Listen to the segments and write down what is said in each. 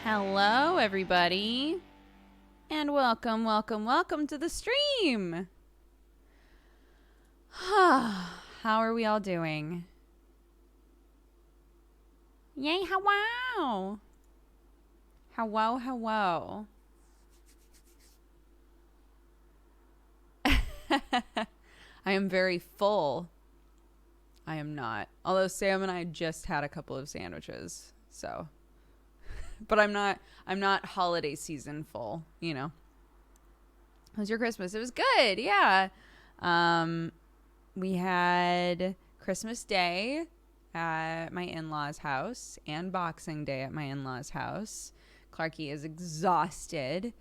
Hello, everybody, and welcome to the stream. How are we all doing? Yay, hello. Hello. I am very full. I am not. Although Sam and I just had a couple of sandwiches, so... But I'm not holiday season full, you know. How was your Christmas? It was good, yeah. We had Christmas Day at my in-laws' house and Boxing Day at my in-laws' house. Clarky is exhausted.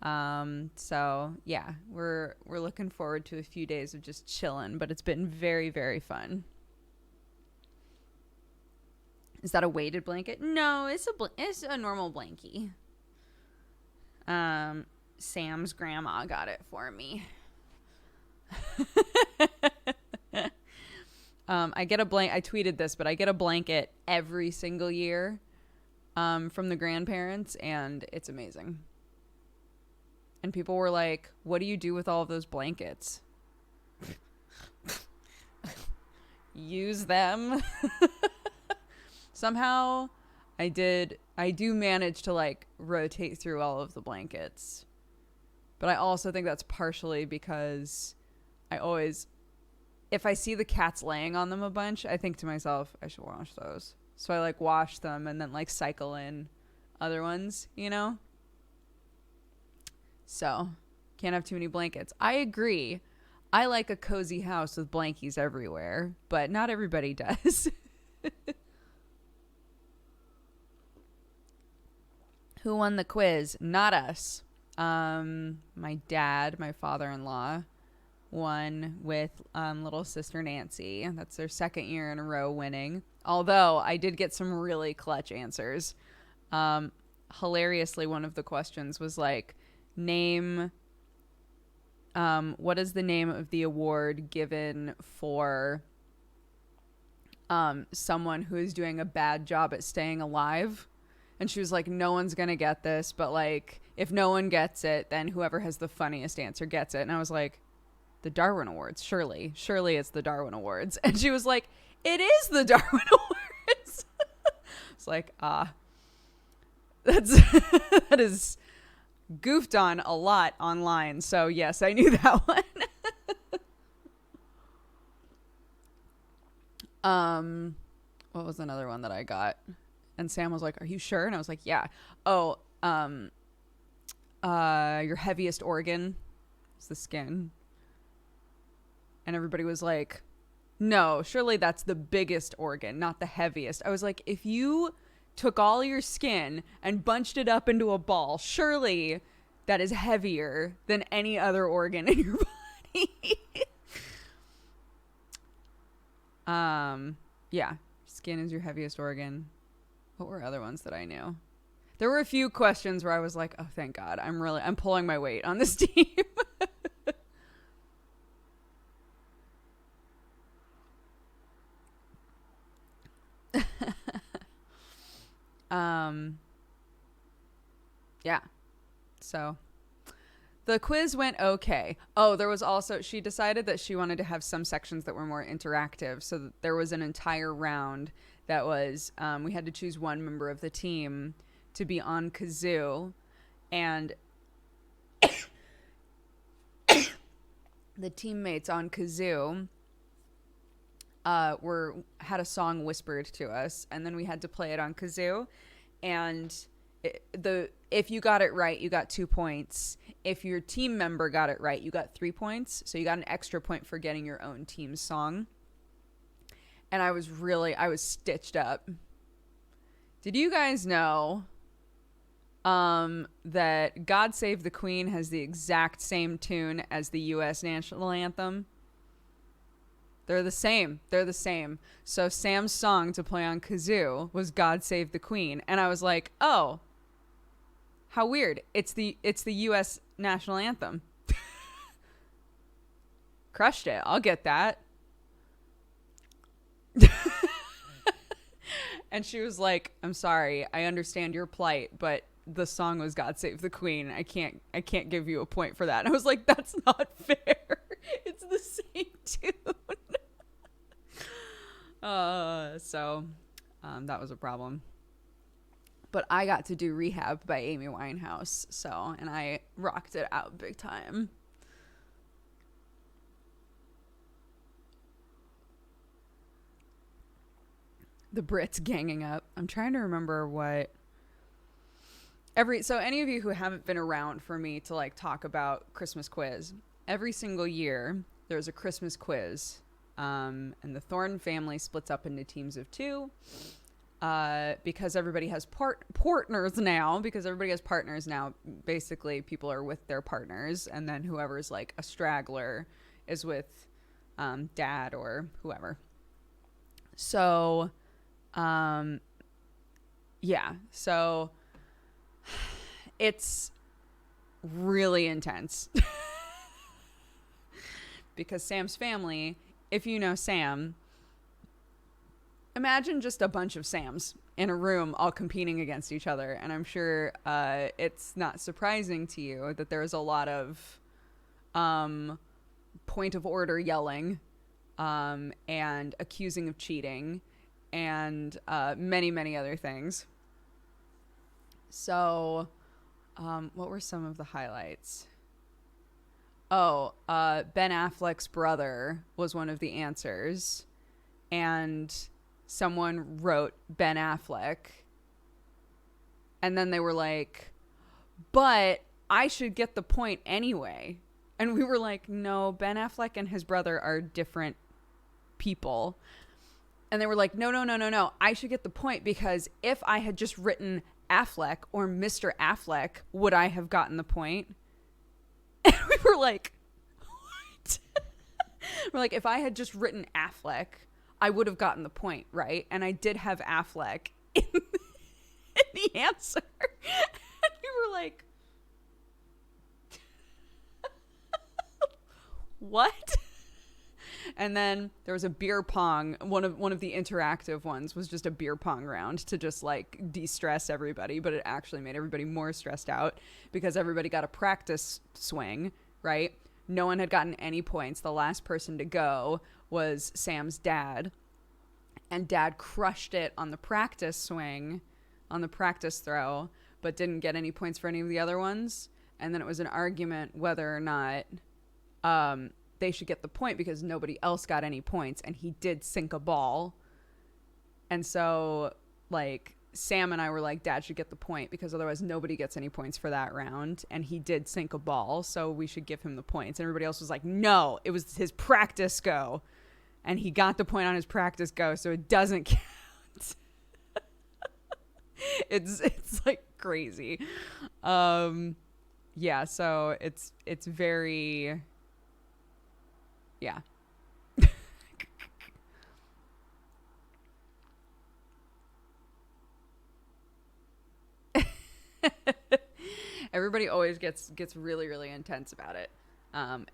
So yeah, we're looking forward to a few days of just chilling, but it's been very, very fun. Is that a weighted blanket? No, it's a normal blankie. Sam's grandma got it for me. I tweeted this, but I get a blanket every single year from the grandparents, and it's amazing. And people were like, what do you do with all of those blankets? Use them. Somehow I do manage to like rotate through all of the blankets. But I also think that's partially because if I see the cats laying on them a bunch, I think to myself, I should wash those. So I like wash them and then like cycle in other ones, you know? So can't have too many blankets. I agree. I like a cozy house with blankies everywhere, but not everybody does. Who won the quiz? Not us. My dad, my father-in-law, won with little sister Nancy. That's their second year in a row winning. Although I did get some really clutch answers. Hilariously, one of the questions was like, name, what is the name of the award given for someone who is doing a bad job at staying alive? And she was like, no one's going to get this, but like, if no one gets it, then whoever has the funniest answer gets it. And I was like, the Darwin Awards, surely it's the Darwin Awards. And she was like, it is the Darwin Awards. It's like, that is goofed on a lot online. So yes, I knew that one. What was another one that I got? And Sam was like, are you sure? And I was like, yeah. Oh, your heaviest organ is the skin. And everybody was like, no, surely that's the biggest organ, not the heaviest. I was like, if you took all your skin and bunched it up into a ball, surely that is heavier than any other organ in your body. Yeah, skin is your heaviest organ. What were other ones that I knew? There were a few questions where I was like, oh, thank God. I'm pulling my weight on this team. Yeah. So the quiz went okay. Oh, there was also, she decided that she wanted to have some sections that were more interactive. So that there was an entire round that was, we had to choose one member of the team to be on kazoo, and the teammates on kazoo had a song whispered to us, and then we had to play it on kazoo, and if you got it right, you got 2 points. If your team member got it right, you got 3 points. So you got an extra point for getting your own team's song. And I was stitched up. Did you guys know that God Save the Queen has the exact same tune as the U.S. national anthem? They're the same. So Sam's song to play on kazoo was God Save the Queen. And I was like, oh, how weird. It's the U.S. national anthem. Crushed it. I'll get that. And she was like, I'm sorry, I understand your plight, but the song was God Save the Queen. I can't give you a point for that. And I was like, that's not fair. It's the same tune. That was a problem. But I got to do Rehab by Amy Winehouse, and I rocked it out big time. The Brits ganging up. I'm trying to remember what so any of you who haven't been around for me to like talk about Christmas quiz, every single year there's a Christmas quiz, and the Thorne family splits up into teams of 2, because everybody has partners now. Because everybody has partners now, basically people are with their partners, and then whoever's like a straggler is with dad or whoever. So, yeah, so it's really intense because Sam's family, if you know Sam, imagine just a bunch of Sams in a room all competing against each other. And I'm sure it's not surprising to you that there's a lot of point of order yelling, and accusing of cheating, and many, many other things. So, what were some of the highlights? Ben Affleck's brother was one of the answers. And someone wrote Ben Affleck. And then they were like, but I should get the point anyway. And we were like, no, Ben Affleck and his brother are different people. And they were like, no. I should get the point because if I had just written Affleck or Mr. Affleck, would I have gotten the point? And we were like, what? We're like, if I had just written Affleck, I would have gotten the point, right? And I did have Affleck in the answer. And we were like, what? And then there was a beer pong. One of the interactive ones was just a beer pong round to just like de-stress everybody, but it actually made everybody more stressed out because everybody got a practice swing, right? No one had gotten any points. The last person to go was Sam's dad, and dad crushed it on the practice swing, on the practice throw, but didn't get any points for any of the other ones. And then it was an argument whether or not they should get the point because nobody else got any points, and he did sink a ball. And so like Sam and I were like, dad should get the point because otherwise nobody gets any points for that round, and he did sink a ball, so we should give him the points. And everybody else was like, no, it was his practice go, and he got the point on his practice go, so it doesn't count. it's like crazy. Yeah, so it's very, yeah. Everybody always gets really, really intense about it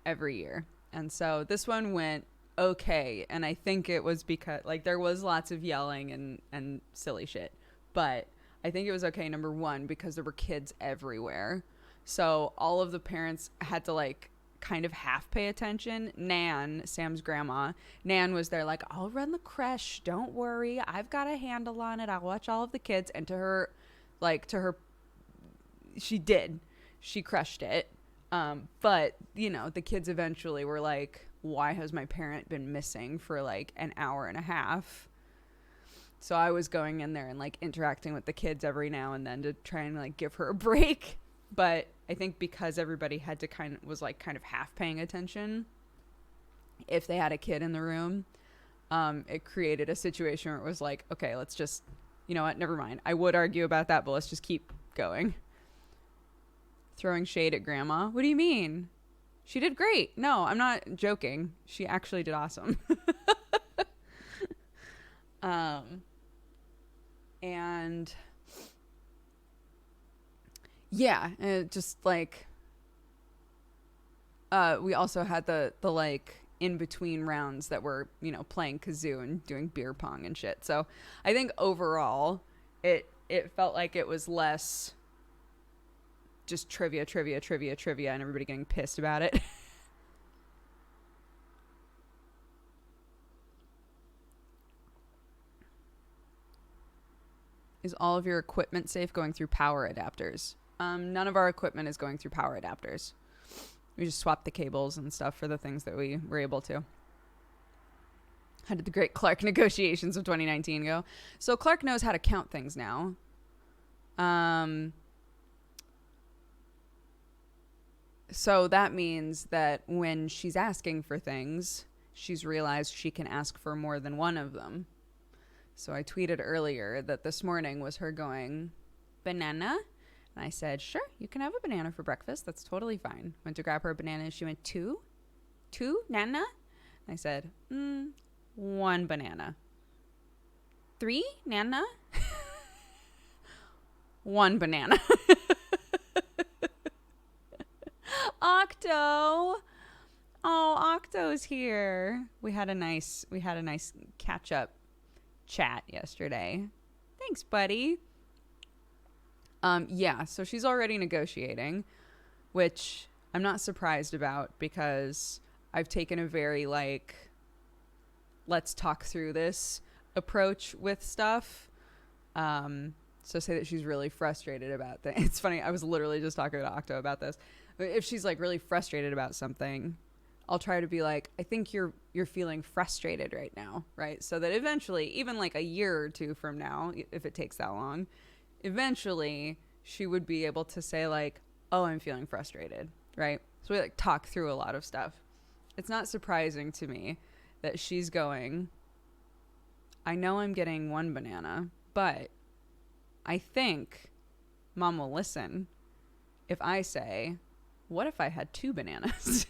every year. And so this one went okay. And I think it was because like there was lots of yelling and silly shit. But I think it was okay, number one, because there were kids everywhere. So all of the parents had to like kind of half pay attention. Nan, Sam's grandma, Nan was there like, I'll run the creche. Don't worry. I've got a handle on it. I'll watch all of the kids. And to her, she did. She crushed it. But, you know, the kids eventually were like, why has my parent been missing for like an hour and a half? So I was going in there and like interacting with the kids every now and then to try and like give her a break. But I think because everybody had to kind of half paying attention, if they had a kid in the room, it created a situation where it was like, okay, let's just, you know what, never mind. I would argue about that, but let's just keep going. Throwing shade at grandma. What do you mean? She did great. No, I'm not joking. She actually did awesome. And yeah, just like, we also had the like in between rounds that were, playing kazoo and doing beer pong and shit. So I think overall it felt like it was less just trivia, and everybody getting pissed about it. Is all of your equipment safe going through power adapters? None of our equipment is going through power adapters. We just swapped the cables and stuff for the things that we were able to. How did the Great Clark negotiations of 2019 go? So Clark knows how to count things now. So that means that when she's asking for things, she's realized she can ask for more than one of them. So I tweeted earlier that this morning was her going, banana? And I said, sure, you can have a banana for breakfast. That's totally fine. Went to grab her a banana and she went, two? Nana? And I said, one banana. 3, Nana? One banana. Octo. Oh, Octo's here. We had a nice catch up chat yesterday. Thanks, buddy. Yeah, so she's already negotiating, which I'm not surprised about because I've taken a very let's talk through this approach with stuff. So say that she's really frustrated about that. It's funny. I was literally just talking to Octo about this. If she's really frustrated about something, I'll try to be like, I think you're feeling frustrated right now, right? So that eventually, even a year or two from now, if it takes that long, eventually she would be able to say oh, I'm feeling frustrated, right? So we talk through a lot of stuff. It's not surprising to me that she's going, I know I'm getting one banana, but I think Mom will listen if I say, what if I had 2 bananas?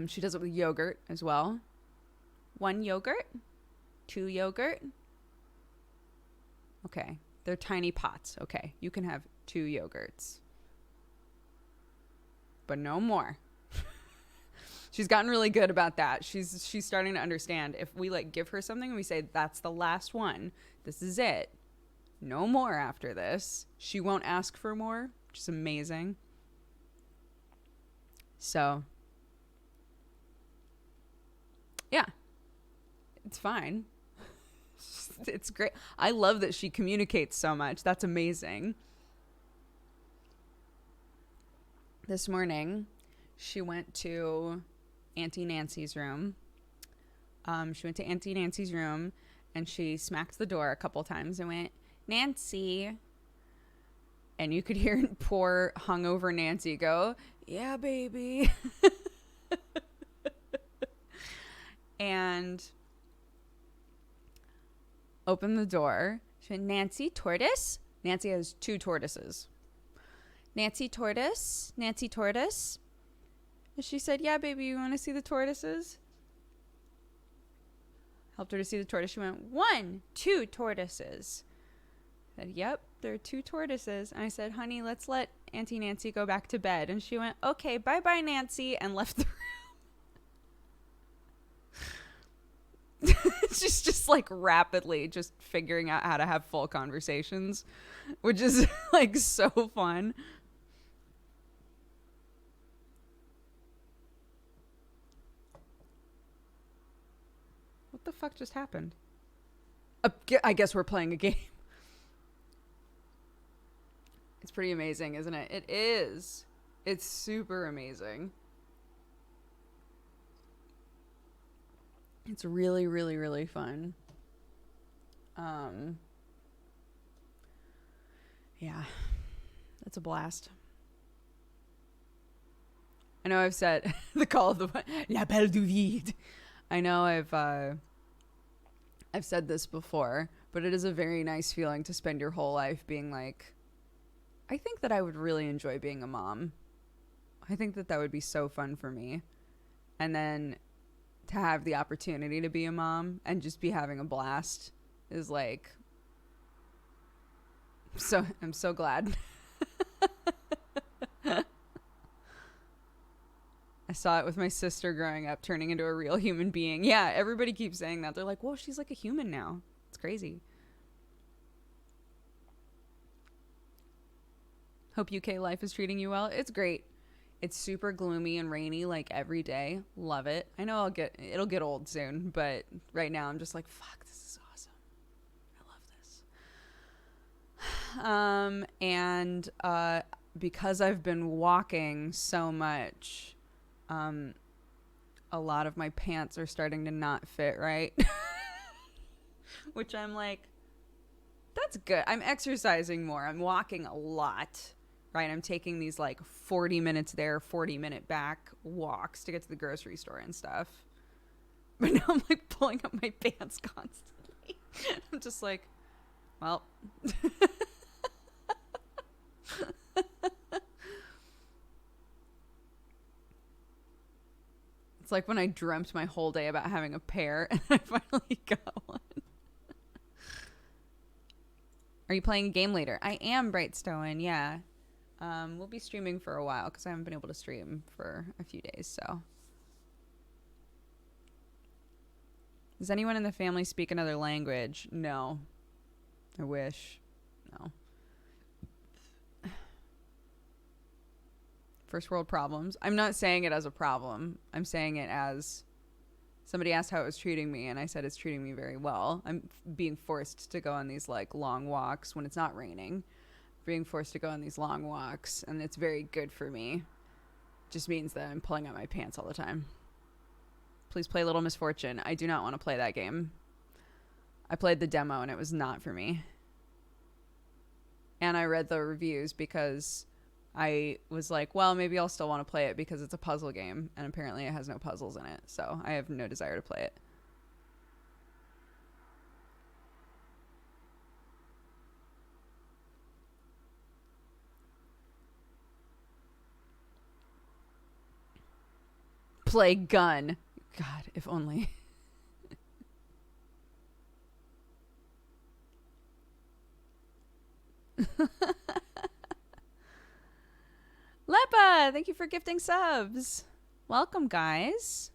She does it with yogurt as well. 1 yogurt? 2 yogurt? Okay. They're tiny pots. Okay. You can have 2 yogurts. But no more. She's gotten really good about that. She's starting to understand. If we give her something and we say, that's the last one, this is it, no more after this, she won't ask for more, which is amazing. So, yeah, it's fine. It's great. I love that she communicates so much. That's amazing. This morning, she went to Auntie Nancy's room. And she smacked the door a couple times and went, Nancy. And you could hear poor hungover Nancy go, yeah, baby. And opened the door. She went, Nancy, tortoise? Nancy has 2 tortoises. Nancy, tortoise? Nancy, tortoise? And she said, yeah, baby, you want to see the tortoises? Helped her to see the tortoise. She went, 1, 2 tortoises. I said, yep, there are 2 tortoises. And I said, honey, let's let Auntie Nancy go back to bed. And she went, okay, bye-bye, Nancy, and left the room. She's just rapidly just figuring out how to have full conversations, which is so fun. What the fuck just happened? I guess we're playing a game. It's pretty amazing, isn't it? It is. It's super amazing. It's really, really, really fun. Yeah. That's a blast. I know I've said the call of the La Belle du Vide. I know I've said this before, but it is a very nice feeling to spend your whole life being I think that I would really enjoy being a mom. I think that would be so fun for me. And then to have the opportunity to be a mom and just be having a blast is so I'm so glad. I saw it with my sister growing up, turning into a real human being. Yeah, everybody keeps saying that. They're like, whoa, she's like a human now. It's crazy. Hope UK life is treating you well. It's great. It's super gloomy and rainy like every day. Love it. I know it'll get old soon, but right now I'm just like, fuck, this is awesome. I love this. And because I've been walking so much, a lot of my pants are starting to not fit right. Which I'm like, that's good. I'm exercising more. I'm walking a lot, right? I'm taking these like 40 minutes there, 40-minute back walks to get to the grocery store and stuff. But now I'm like pulling up my pants constantly. I'm just like, well. It's like when I dreamt my whole day about having a pair and I finally got one. Are you playing a game later? I am, Brightstone, yeah. We'll be streaming for a while because I haven't been able to stream for a few days, so. Does anyone in the family speak another language? No. I wish. No. First world problems. I'm not saying it as a problem. I'm saying it as somebody asked how it was treating me, and I said it's treating me very well. I'm being forced to go on these like long walks when it's not raining. Being forced to go on these long walks, and it's very good for me. Just means that I'm pulling out my pants all the time. Please play Little Misfortune. I do not want to play that game. I played the demo and it was not for me. And I read the reviews because I was like, well, maybe I'll still want to play it because it's a puzzle game, and apparently it has no puzzles in it, so I have no desire to play it. Play Gun. God, if only. Lepa, thank you for gifting subs. Welcome, guys.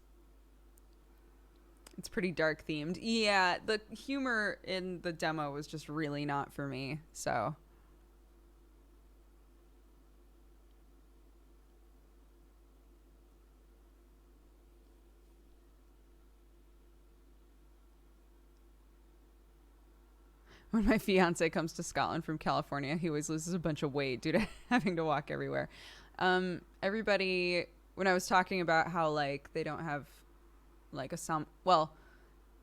It's pretty dark themed. Yeah, the humor in the demo was just really not for me, so. When my fiance comes to Scotland from California, he always loses a bunch of weight due to having to walk everywhere. Everybody, when I was talking about how like they don't have like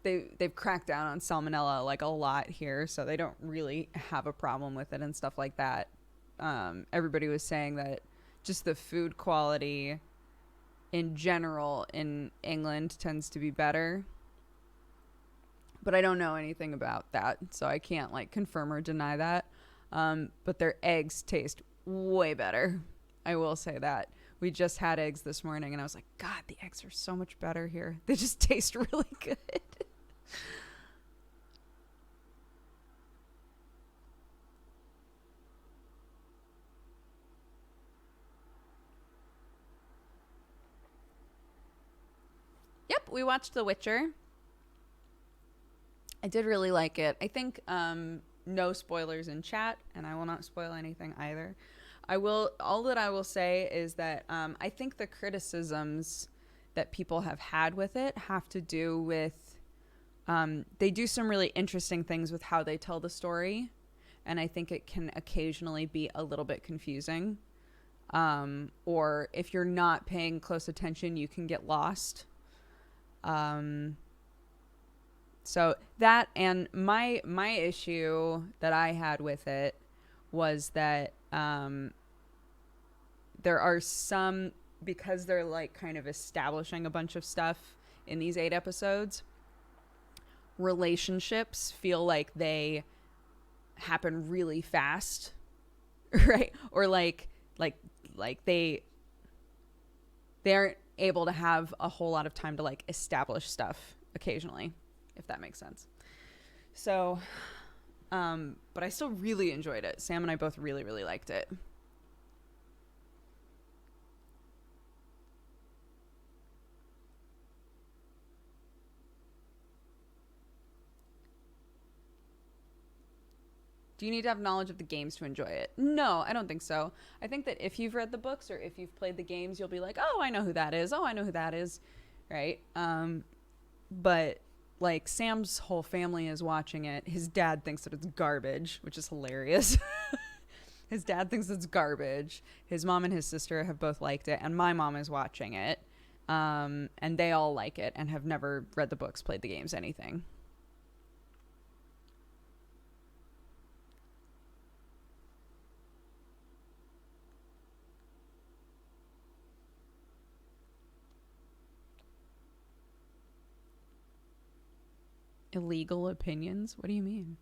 they've cracked down on salmonella like a lot here, so they don't really have a problem with it and stuff like that. Everybody was saying that just the food quality in general in England tends to be better. But I don't know anything about that, so I can't like confirm or deny that. But their eggs taste way better. I will say that. We just had eggs this morning, and I was like, God, the eggs are so much better here. They just taste really good. Yep, we watched The Witcher. I did really like it. I think no spoilers in chat, and I will not spoil anything either. All that I will say is that I think the criticisms that people have had with it have to do with they do some really interesting things with how they tell the story, and I think it can occasionally be a little bit confusing. Or if you're not paying close attention, you can get lost. So that, and my issue that I had with it was that there are some, because they're like kind of establishing a bunch of stuff in these 8 episodes, relationships feel like they happen really fast, right? Or like they aren't able to have a whole lot of time to like establish stuff occasionally, if that makes sense. So, but I still really enjoyed it. Sam and I both really, really liked it. Do you need to have knowledge of the games to enjoy it? No, I don't think so. I think that if you've read the books or if you've played the games, you'll be like, oh, I know who that is. Oh, I know who that is. Right? But like Sam's whole family is watching it. His dad thinks that it's garbage, which is hilarious. His dad thinks it's garbage. His mom and his sister have both liked it, and my mom is watching it. And they all like it and have never read the books, played the games, anything. Illegal opinions? What do you mean?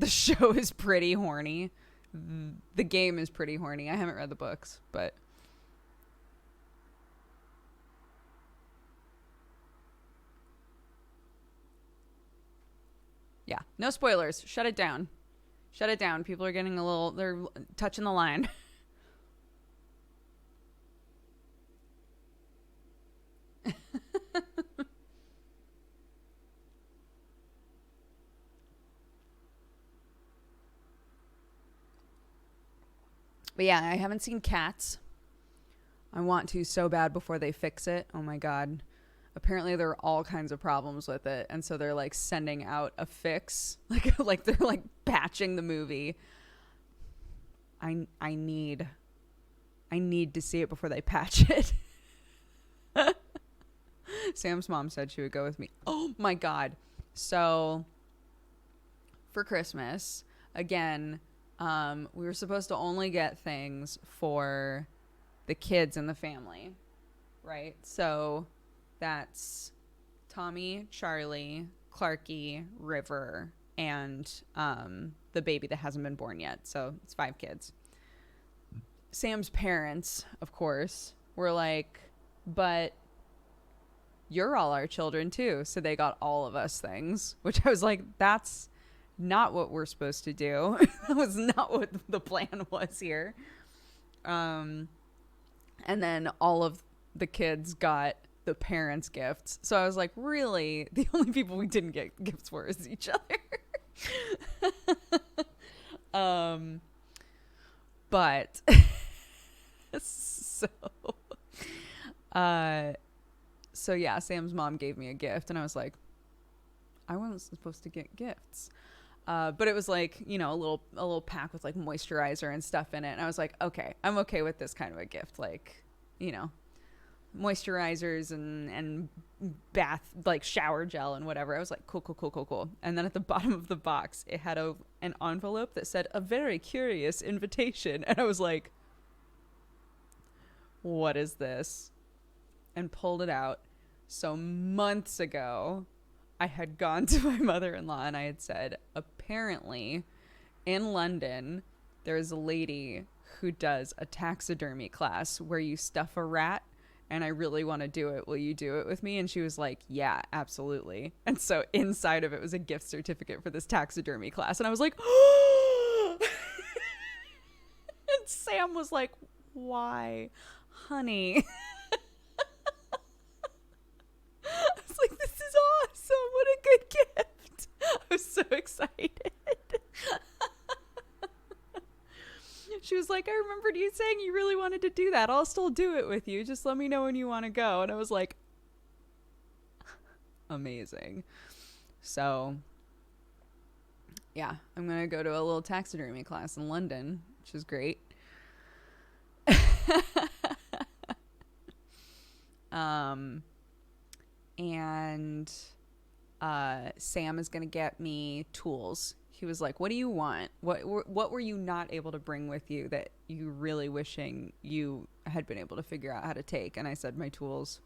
The show is pretty horny. The game is pretty horny. I haven't read the books, but yeah. No spoilers. Shut it down. Shut it down. People are getting a little, they're touching the line. But yeah, I haven't seen Cats. I want to so bad before they fix it. Oh my God. Apparently there are all kinds of problems with it. And so they're like sending out a fix. Like they're like patching the movie. I need to see it before they patch it. Sam's mom said she would go with me. Oh my God. So for Christmas, again, we were supposed to only get things for the kids in the family, right? So that's Tommy, Charlie, Clarky, River, and the baby that hasn't been born yet. So it's 5 kids. Sam's parents, of course, were like, but you're all our children too. So they got all of us things, which I was like, that's not what we're supposed to do. That was not what the plan was here. And then all of the kids got the parents' gifts. So I was like, really? The only people we didn't get gifts for is each other. But so yeah, Sam's mom gave me a gift and I was like, I wasn't supposed to get gifts. But it was like, you know, a little pack with like moisturizer and stuff in it. And I was like, okay, I'm okay with this kind of a gift. Like, you know, moisturizers and bath, like shower gel and whatever. I was like, cool. And then at the bottom of the box, it had an envelope that said a very curious invitation. And I was like, what is this? And pulled it out. So months ago, I had gone to my mother-in-law and I had said, apparently in London, there's a lady who does a taxidermy class where you stuff a rat and I really want to do it. Will you do it with me? And she was like, yeah, absolutely. And so inside of it was a gift certificate for this taxidermy class. And I was like, oh! And Sam was like, why, honey? I was like, this is awesome. What a good gift. I was so excited. She was like, I remembered you saying you really wanted to do that. I'll still do it with you. Just let me know when you want to go. And I was like, amazing. So, yeah, I'm going to go to a little taxidermy class in London, which is great. And Sam is going to get me tools. He was like, what do you want? What were you not able to bring with you that you really wishing you had been able to figure out how to take? And I said, my tools.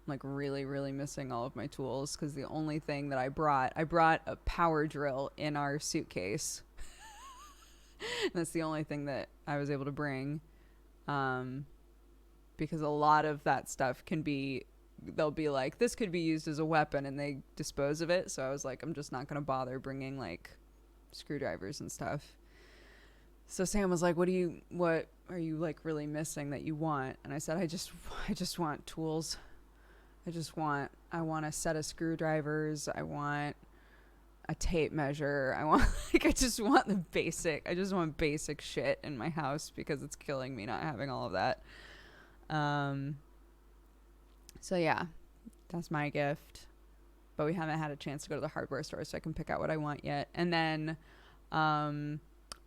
I'm like really, really missing all of my tools because the only thing that I brought a power drill in our suitcase. And that's the only thing that I was able to bring. Because a lot of that stuff they'll be like, this could be used as a weapon, and they dispose of it. So I was like, I'm just not going to bother bringing like screwdrivers and stuff. So Sam was like, what are you like really missing that you want? And I said, I just want tools. I want a set of screwdrivers. I want a tape measure. I want, like, I just want basic shit in my house because it's killing me not having all of that. Um, so yeah, that's my gift. But we haven't had a chance to go to the hardware store so I can pick out what I want yet. And then,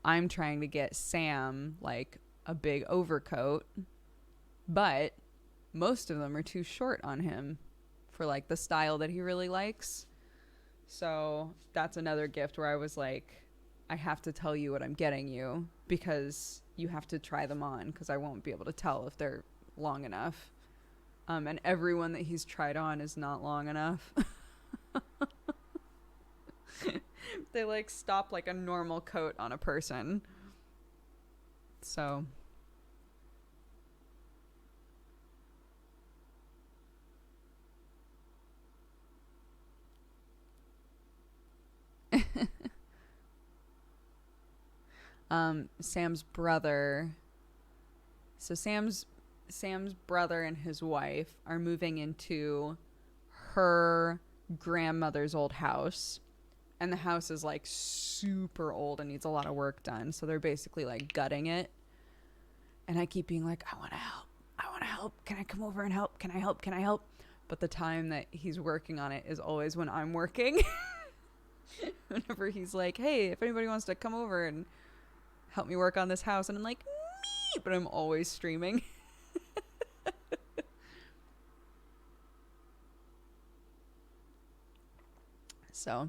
I'm trying to get Sam like a big overcoat, but most of them are too short on him for like the style that he really likes. So that's another gift where I was like, I have to tell you what I'm getting you because you have to try them on because I won't be able to tell if they're long enough. And everyone that he's tried on is not long enough. They like stop like a normal coat on a person. So Sam's brother. So Sam's brother and his wife are moving into her grandmother's old house. And the house is like super old and needs a lot of work done. So they're basically like gutting it. And I keep being like, I want to help. I want to help. Can I come over and help? Can I help? Can I help? But the time that he's working on it is always when I'm working. Whenever he's like, hey, if anybody wants to come over and help me work on this house. And I'm like, me. But I'm always streaming. So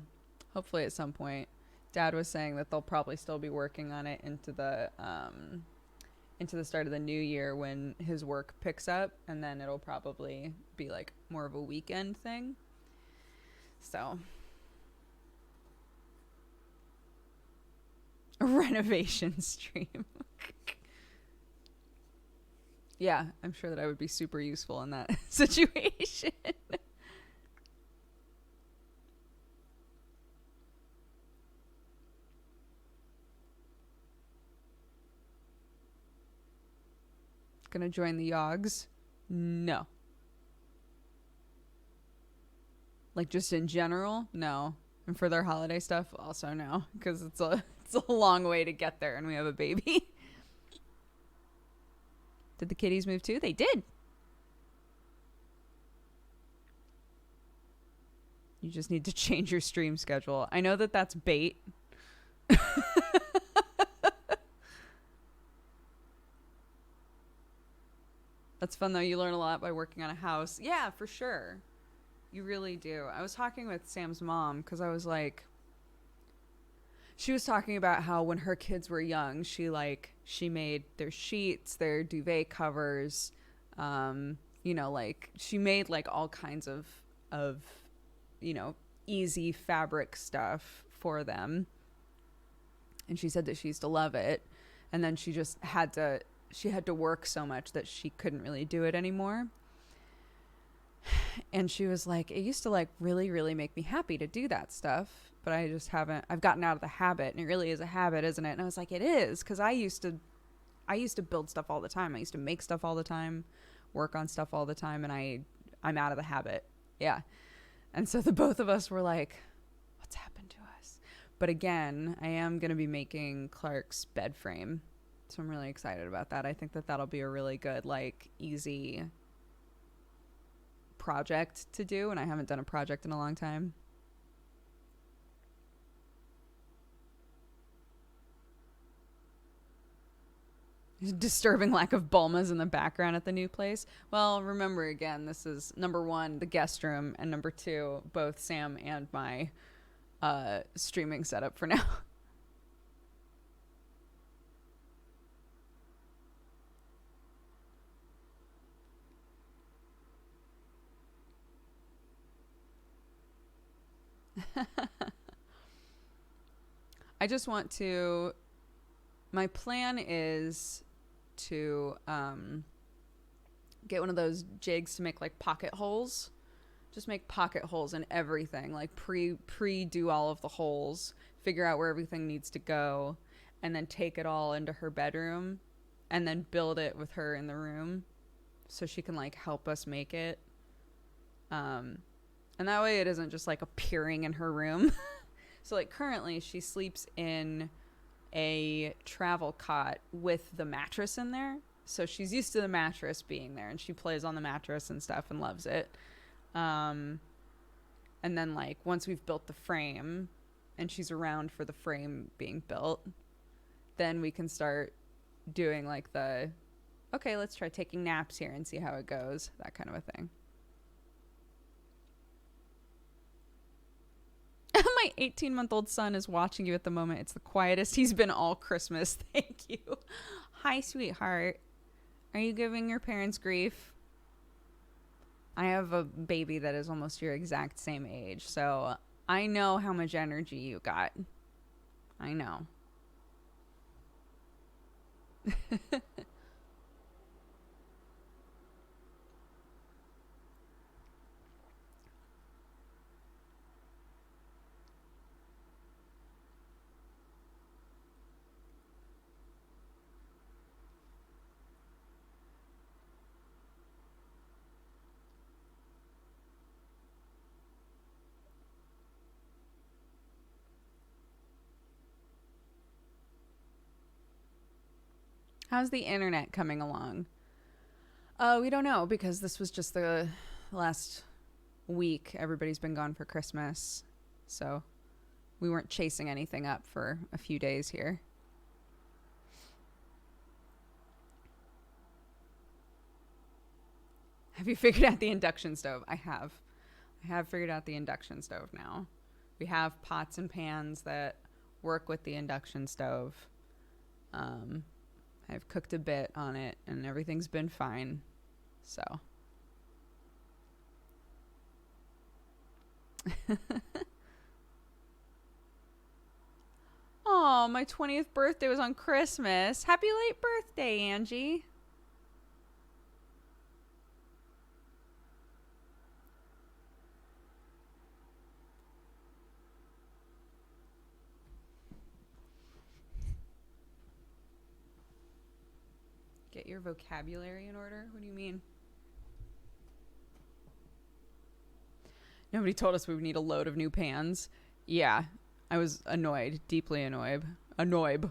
hopefully at some point, Dad was saying that they'll probably still be working on it into the start of the new year when his work picks up, and then it'll probably be like more of a weekend thing. So a renovation stream. Yeah, I'm sure that I would be super useful in that situation. Gonna join the Yogs? No. Like just in general? No. And for their holiday stuff, also no, because it's a long way to get there, and we have a baby. Did the kitties move too? They did. You just need to change your stream schedule. I know that that's bait. That's fun, though. You learn a lot by working on a house. Yeah, for sure. You really do. I was talking with Sam's mom because I was like, she was talking about how when her kids were young, she made their sheets, their duvet covers, like she made like all kinds of easy fabric stuff for them. And she said that she used to love it. And then she had to work so much that she couldn't really do it anymore. And she was like, it used to like really, really make me happy to do that stuff, but I've gotten out of the habit, and it really is a habit, isn't it? And I was like, it is, because I used to build stuff all the time. I used to make stuff all the time, work on stuff all the time, and I'm out of the habit. Yeah. And so the both of us were like, what's happened to us? But again, I am going to be making Clark's bed frame. So I'm really excited about that. I think that that'll be a really good, like, easy project to do, and I haven't done a project in a long time. Disturbing lack of Bulmas in the background at the new place. Well, remember again, this is number 1, the guest room, and number 2, both Sam and my streaming setup for now. I just want to, my plan is to get one of those jigs to make like pocket holes. Just make pocket holes in everything, like pre do all of the holes, figure out where everything needs to go, and then take it all into her bedroom and then build it with her in the room so she can like help us make it. And that way it isn't just like appearing in her room. So like currently she sleeps in a travel cot with the mattress in there. So she's used to the mattress being there and she plays on the mattress and stuff and loves it. And then like once we've built the frame and she's around for the frame being built, then we can start doing like the, okay, let's try taking naps here and see how it goes. That kind of a thing. My 18-month-old son is watching you at the moment. It's the quietest he's been all Christmas. Thank you. Hi, sweetheart. Are you giving your parents grief? I have a baby that is almost your exact same age, so I know how much energy you got. I know. How's the internet coming along? We don't know because this was just the last week. Everybody's been gone for Christmas. So we weren't chasing anything up for a few days here. Have you figured out the induction stove? I have. I have figured out the induction stove now. We have pots and pans that work with the induction stove. I've cooked a bit on it and everything's been fine. So. Oh, my 20th birthday was on Christmas. Happy late birthday, Angie. Get your vocabulary in order? What do you mean? Nobody told us we would need a load of new pans. Yeah, I was annoyed. Deeply annoyed. Annoyed.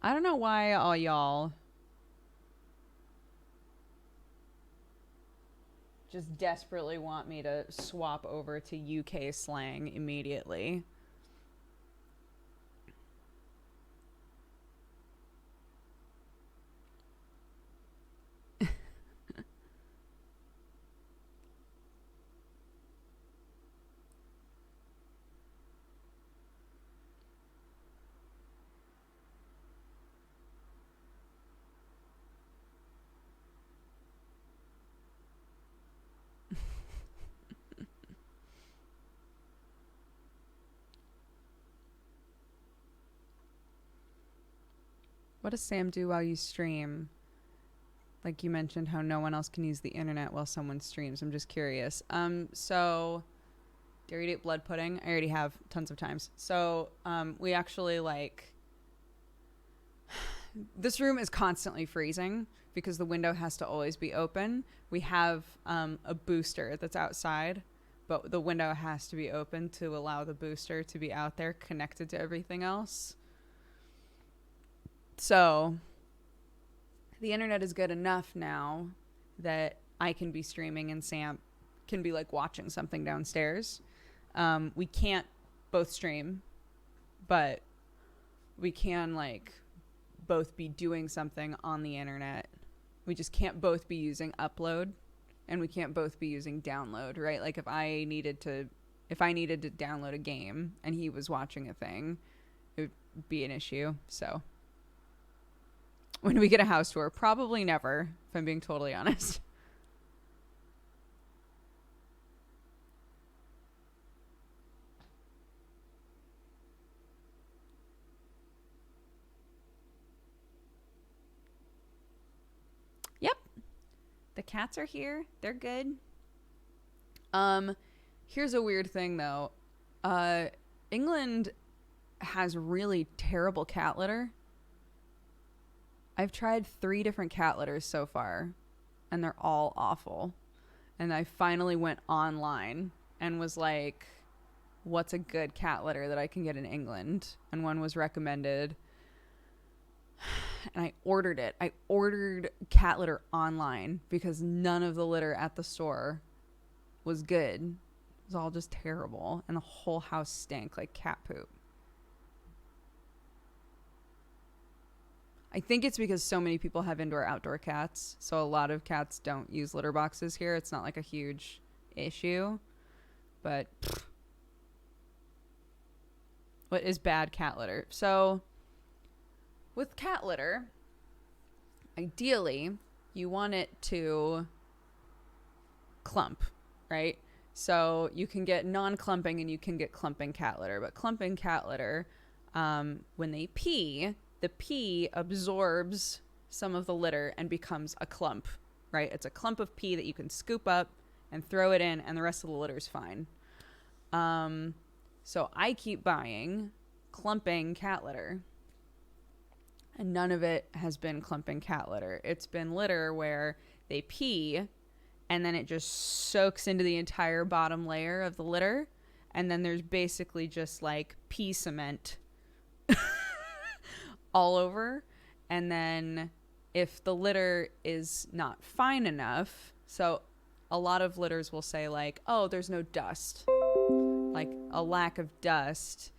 I don't know why all y'all just desperately want me to swap over to UK slang immediately. What does Sam do while you stream? Like you mentioned how no one else can use the internet while someone streams. I'm just curious. So dairy date blood pudding, I already have tons of times. So we actually like, this room is constantly freezing because the window has to always be open. We have a booster that's outside, but the window has to be open to allow the booster to be out there connected to everything else. So the internet is good enough now that I can be streaming and Sam can be like watching something downstairs. We can't both stream, but we can like both be doing something on the internet. We just can't both be using upload and we can't both be using download, right? Like if I needed to download a game and he was watching a thing, it would be an issue. So when we get a house tour, probably never, if I'm being totally honest. Yep. The cats are here. They're good. Here's a weird thing though. England has really terrible cat litter. I've tried 3 different cat litters so far, and they're all awful. And I finally went online and was like, what's a good cat litter that I can get in England? And one was recommended. And I ordered it. I ordered cat litter online because none of the litter at the store was good. It was all just terrible. And the whole house stank like cat poop. I think it's because so many people have indoor-outdoor cats. So a lot of cats don't use litter boxes here. It's not like a huge issue. But what is bad cat litter? So with cat litter, ideally, you want it to clump, right? So you can get non-clumping and you can get clumping cat litter. But clumping cat litter, when they pee, the pee absorbs some of the litter and becomes a clump, right? It's a clump of pee that you can scoop up and throw it in, and the rest of the litter is fine. So I keep buying clumping cat litter, and none of it has been clumping cat litter. It's been litter where they pee, and then it just soaks into the entire bottom layer of the litter, and then there's basically just like pea cement all over. And then if the litter is not fine enough, so a lot of litters will say like, oh, there's no dust. Like a lack of dust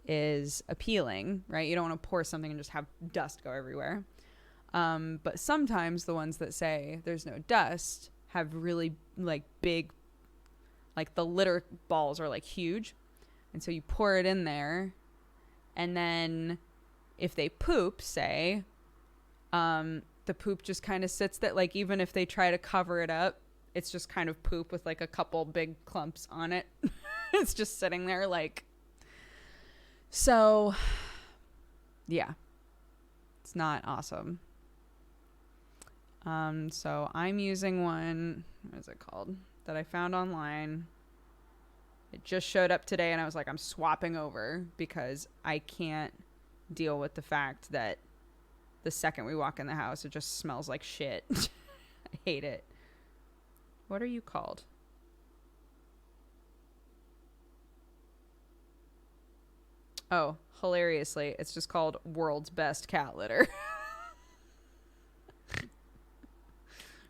is appealing, right? You don't want to pour something and just have dust go everywhere. But sometimes the ones that say there's no dust have really like big, like the litter balls are like huge. And so you pour it in there, and then if they poop, say, the poop just kind of sits there. Like even if they try to cover it up, it's just kind of poop with like a couple big clumps on it. It's just sitting there like, so yeah, it's not awesome. So I'm using one, what is it called, that I found online. It just showed up today, and I was like, I'm swapping over because I can't deal with the fact that the second we walk in the house, it just smells like shit. I hate it. What are you called? Oh, hilariously, it's just called World's Best Cat Litter.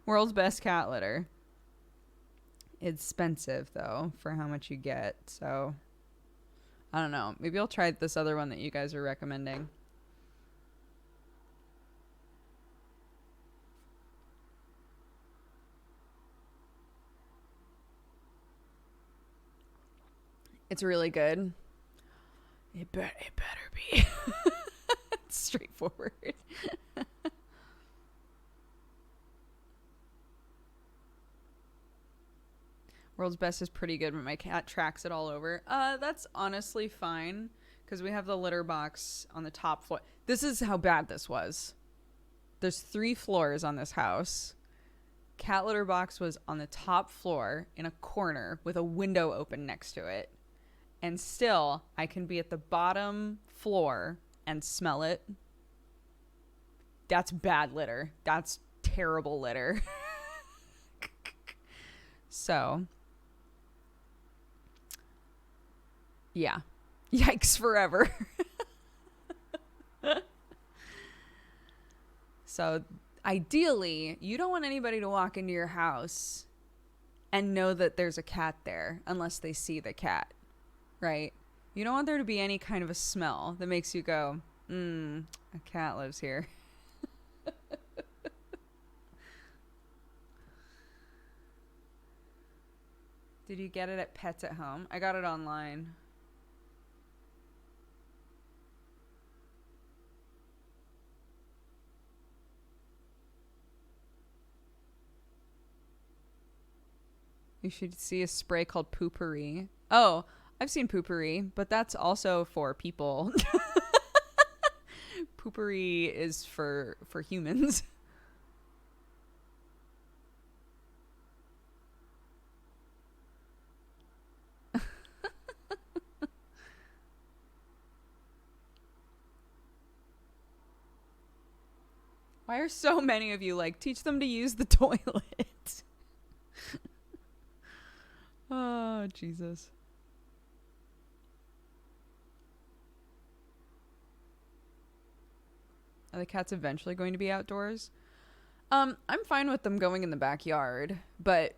World's Best Cat Litter. It's expensive, though, for how much you get. So, I don't know. Maybe I'll try this other one that you guys are recommending. It's really good. It better be. It's straightforward. World's Best is pretty good, but my cat tracks it all over. That's honestly fine, because we have the litter box on the top floor. This is how bad this was. There's 3 floors on this house. Cat litter box was on the top floor in a corner with a window open next to it. And still, I can be at the bottom floor and smell it. That's bad litter. That's terrible litter. So, yeah. Yikes forever. So, ideally, you don't want anybody to walk into your house and know that there's a cat there unless they see the cat, right? You don't want there to be any kind of a smell that makes you go, a cat lives here. Did you get it at Pets at Home? I got it online. You should see a spray called Poopery. Oh, I've seen Poopery, but that's also for people. Poopery is for humans. Why are so many of you like, teach them to use the toilet? Oh, Jesus. Are the cats eventually going to be outdoors? I'm fine with them going in the backyard, but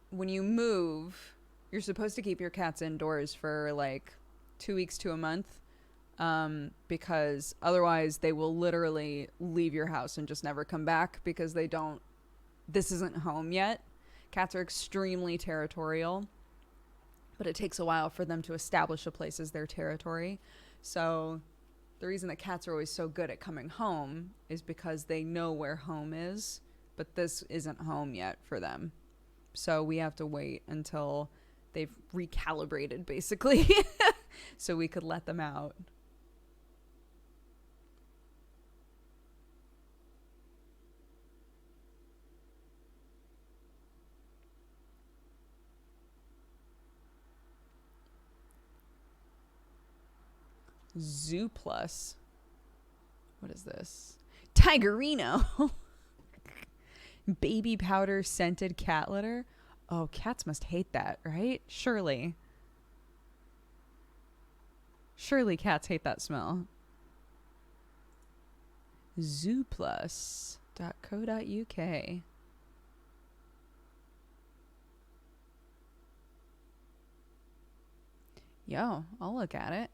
when you move, you're supposed to keep your cats indoors for like 2 weeks to a month, because otherwise they will literally leave your house and just never come back because this isn't home yet. Cats are extremely territorial, but it takes a while for them to establish a place as their territory. So the reason that cats are always so good at coming home is because they know where home is, but this isn't home yet for them. So we have to wait until they've recalibrated, basically, so we could let them out. Zoo Plus. What is this? Tigerino. Baby powder scented cat litter. Oh, cats must hate that, right? Surely cats hate that smell. zooplus.co.uk. Yo, I'll look at it.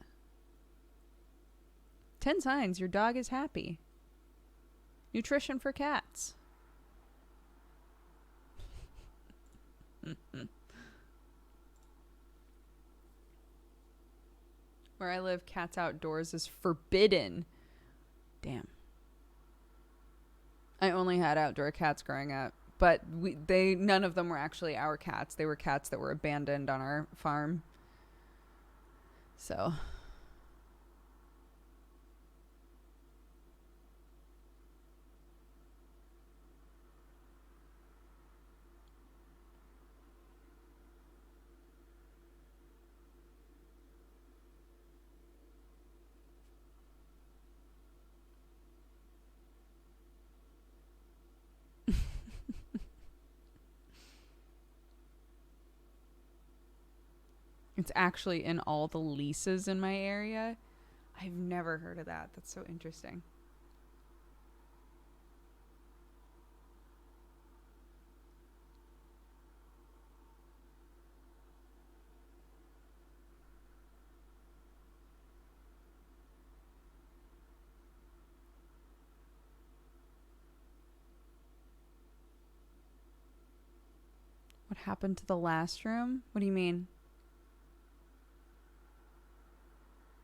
10 signs your dog is happy. Nutrition for cats. Where I live, cats outdoors is forbidden. Damn. I only had outdoor cats growing up, but none of them were actually our cats. They were cats that were abandoned on our farm. So it's actually in all the leases in my area. I've never heard of that. That's so interesting. What happened to the last room? What do you mean?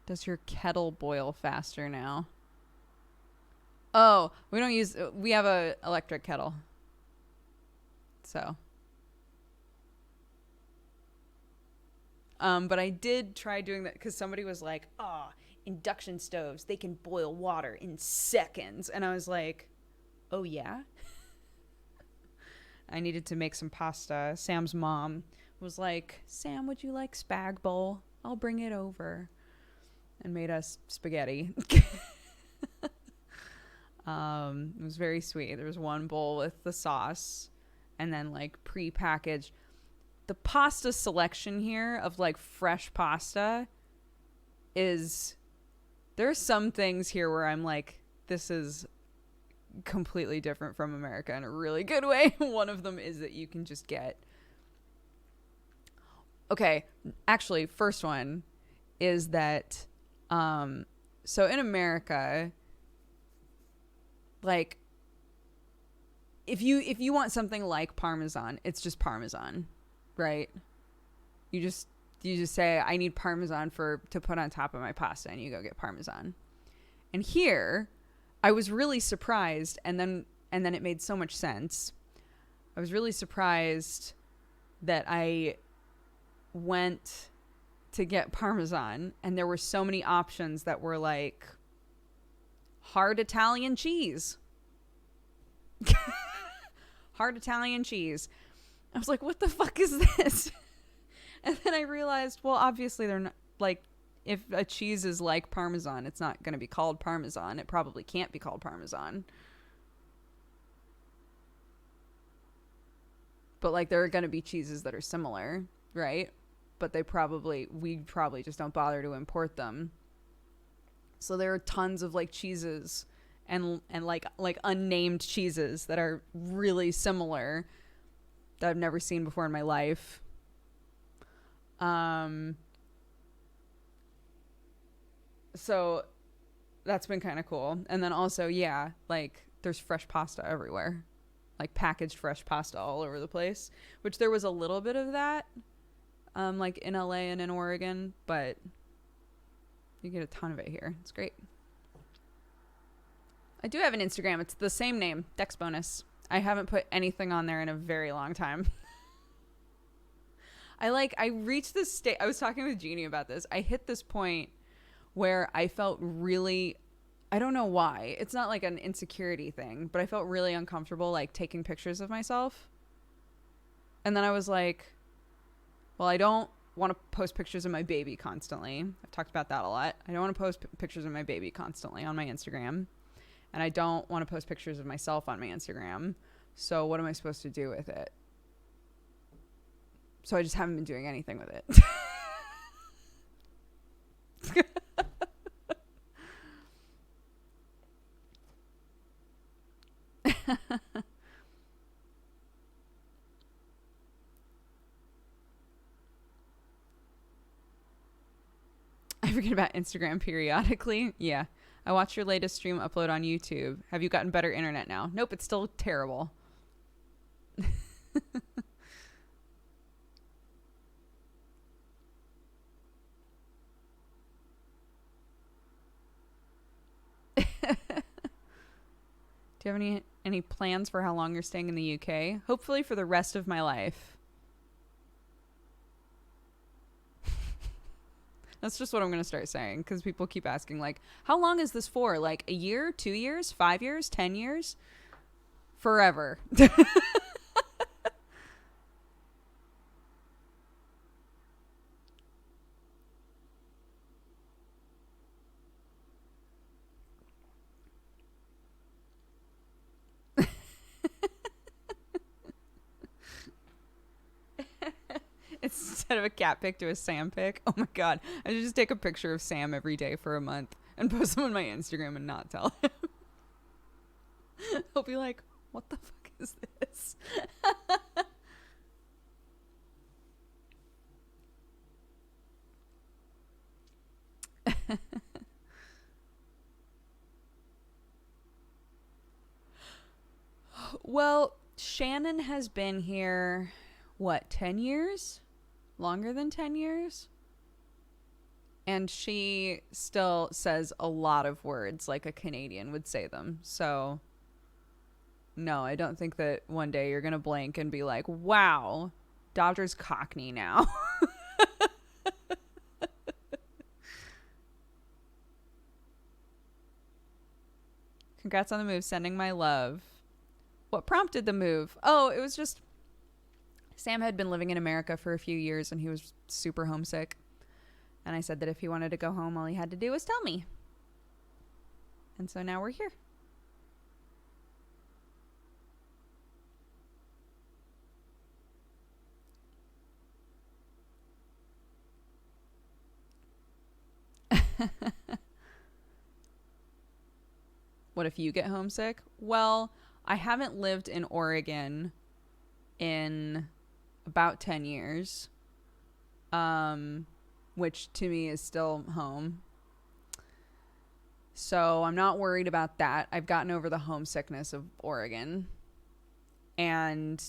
Does your kettle boil faster now? Oh, we have a electric kettle. So. But I did try doing that because somebody was like, induction stoves, they can boil water in seconds. And I was like, oh yeah? I needed to make some pasta. Sam's mom was like, Sam, would you like spag bowl? I'll bring it over. And made us spaghetti. It was very sweet. There was one bowl with the sauce and then like pre-packaged. The pasta selection here of like fresh pasta there's some things here where I'm like, this is completely different from America in a really good way. One of them is that you can just get. Okay, actually, first one is that so in America, like if you want something like Parmesan, it's just Parmesan, right? You just say, I need Parmesan to put on top of my pasta, and you go get Parmesan. And here, I was really surprised, and then it made so much sense. I was really surprised that I went to get Parmesan, and there were so many options that were like hard Italian cheese. Hard Italian cheese. I was like, what the fuck is this? And then I realized, well, obviously they're not, like, if a cheese is like Parmesan, it's not going to be called Parmesan. It probably can't be called Parmesan. But like there are going to be cheeses that are similar, right? But we probably just don't bother to import them. So there are tons of like cheeses and like unnamed cheeses that are really similar that I've never seen before in my life. So that's been kind of cool. And then also, yeah, like there's fresh pasta everywhere. Like packaged fresh pasta all over the place, which there was a little bit of that like in LA and in Oregon, but you get a ton of it here. It's great. I do have an Instagram. It's the same name, Dexbonus. I haven't put anything on there in a very long time. I reached this state. I was talking with Jeannie about this. I hit this point where I felt really, I don't know why. It's not like an insecurity thing, but I felt really uncomfortable like taking pictures of myself. And then I was like, well, I don't want to post pictures of my baby constantly. I've talked about that a lot. I don't want to post pictures of my baby constantly on my Instagram. And I don't want to post pictures of myself on my Instagram. So what am I supposed to do with it? So I just haven't been doing anything with it. I forget about Instagram periodically. Yeah. I watched your latest stream upload on YouTube. Have you gotten better internet now? Nope, it's still terrible. Do you have any plans for how long you're staying in the UK? Hopefully for the rest of my life. That's just what I'm going to start saying, because people keep asking, like, how long is this for? Like a year, 2 years, 5 years, 10 years? Forever. Instead of a cat pic to a Sam pic. Oh my god. I should just take a picture of Sam every day for a month and post them on my Instagram and not tell him. He'll be like, what the fuck is this? Well, Shannon has been here, what, 10 years? Longer than 10 years? And she still says a lot of words like a Canadian would say them. So, no, I don't think that one day you're going to blink and be like, wow, Dodger's Cockney now. Congrats on the move. Sending my love. What prompted the move? Oh, it was just Sam had been living in America for a few years and he was super homesick. And I said that if he wanted to go home, all he had to do was tell me. And so now we're here. What if you get homesick? Well, I haven't lived in Oregon in about 10 years, which to me is still home. So I'm not worried about that. I've gotten over the homesickness of Oregon. And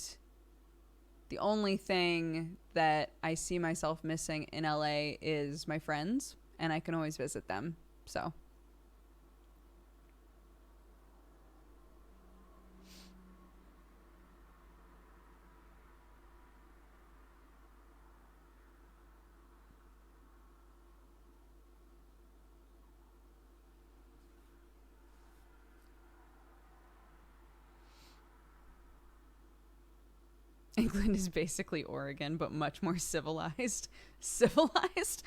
the only thing that I see myself missing in LA is my friends, and I can always visit them. So England is basically Oregon, but much more civilized. Civilized?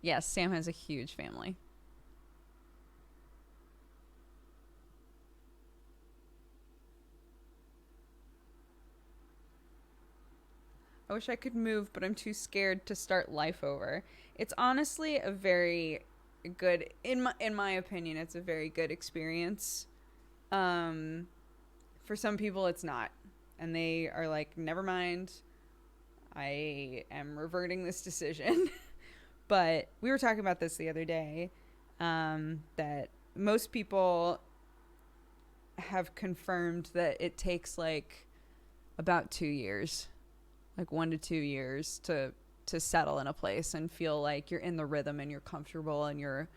Yes, Sam has a huge family. I wish I could move, but I'm too scared to start life over. It's honestly a very good, in my opinion, it's a very good experience. Um, for some people, it's not, and they are like, never mind. I am reverting this decision. But we were talking about this the other day, that most people have confirmed that it takes like about 2 years, like 1 to 2 years to settle in a place and feel like you're in the rhythm and you're comfortable and you're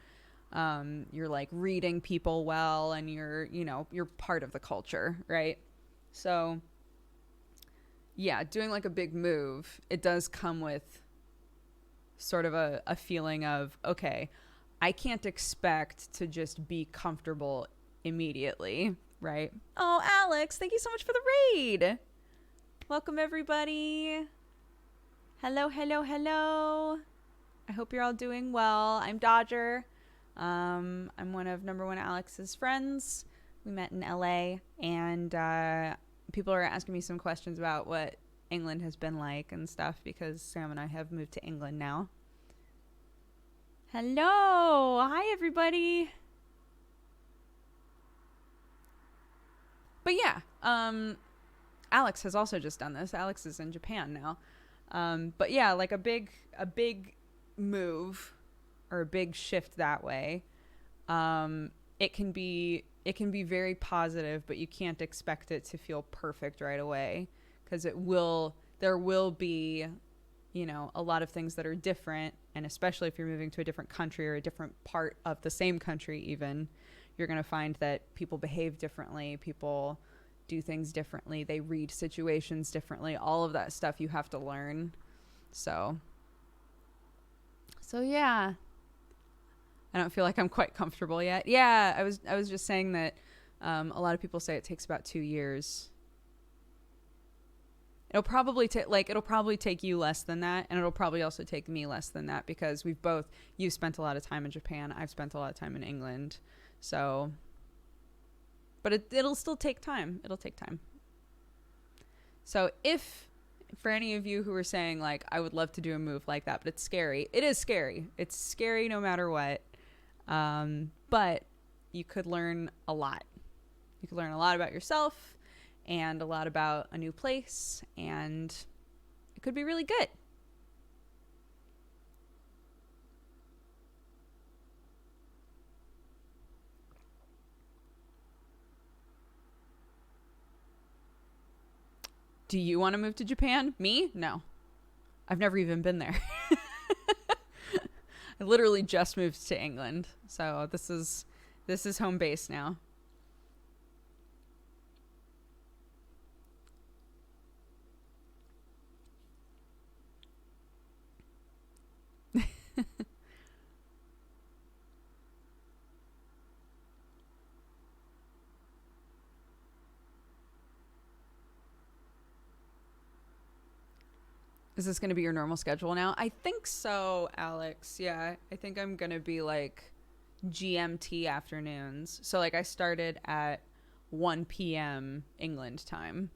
like reading people well and you're part of the culture, right? So yeah, doing like a big move, it does come with sort of a feeling of, okay, I can't expect to just be comfortable immediately, right? Oh, Alex, thank you so much for the raid. Welcome, everybody. Hello, hello, hello. I hope you're all doing well. I'm Dodger. I'm one of number one Alex's friends. We met in LA, and people are asking me some questions about what England has been like and stuff because Sam and I have moved to England now. Hello. Hi, everybody. But yeah, Alex has also just done this. Alex is in Japan now. But yeah, like a big move or a big shift that way. It can be very positive, but you can't expect it to feel perfect right away because there will be, a lot of things that are different. And especially if you're moving to a different country or a different part of the same country, even, you're going to find that people behave differently. People do things differently. They read situations differently. All of that stuff you have to learn. So yeah, I don't feel like I'm quite comfortable yet. Yeah, I was just saying that a lot of people say it takes about 2 years. It'll probably take you less than that, and it'll probably also take me less than that because you've spent a lot of time in Japan, I've spent a lot of time in England. So, but it'll still take time. It'll take time. So if, for any of you who are saying like, I would love to do a move like that, but it's scary. It is scary. It's scary no matter what. But you could learn a lot. You could learn a lot about yourself and a lot about a new place, and it could be really good. Do you want to move to Japan? Me? No. I've never even been there. I literally just moved to England. So this is home base now. Is this going to be your normal schedule now? I think so, Alex. Yeah, I think I'm going to be like GMT afternoons. So like I started at 1 p.m. England time.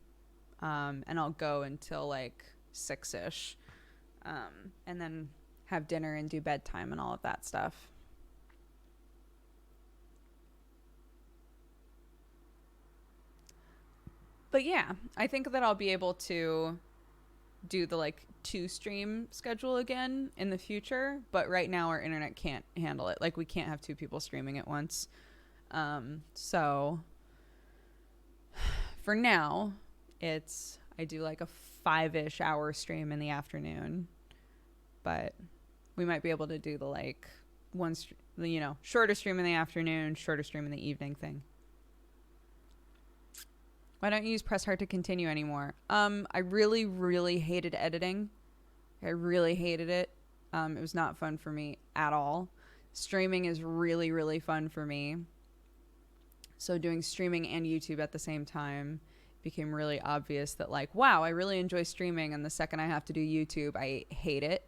And I'll go until like 6-ish. And then have dinner and do bedtime and all of that stuff. But yeah, I think that I'll be able to do the like 2-stream schedule again in the future, but right now our internet can't handle it. Like we can't have 2 people streaming at once. So for now, I do like a 5-ish hour stream in the afternoon, but we might be able to do the like shorter stream in the afternoon, shorter stream in the evening thing. Why don't you use press hard to continue anymore? I really, really hated editing. I really hated it. It was not fun for me at all. Streaming is really, really fun for me. So doing streaming and YouTube at the same time became really obvious that like, wow, I really enjoy streaming. And the second I have to do YouTube, I hate it.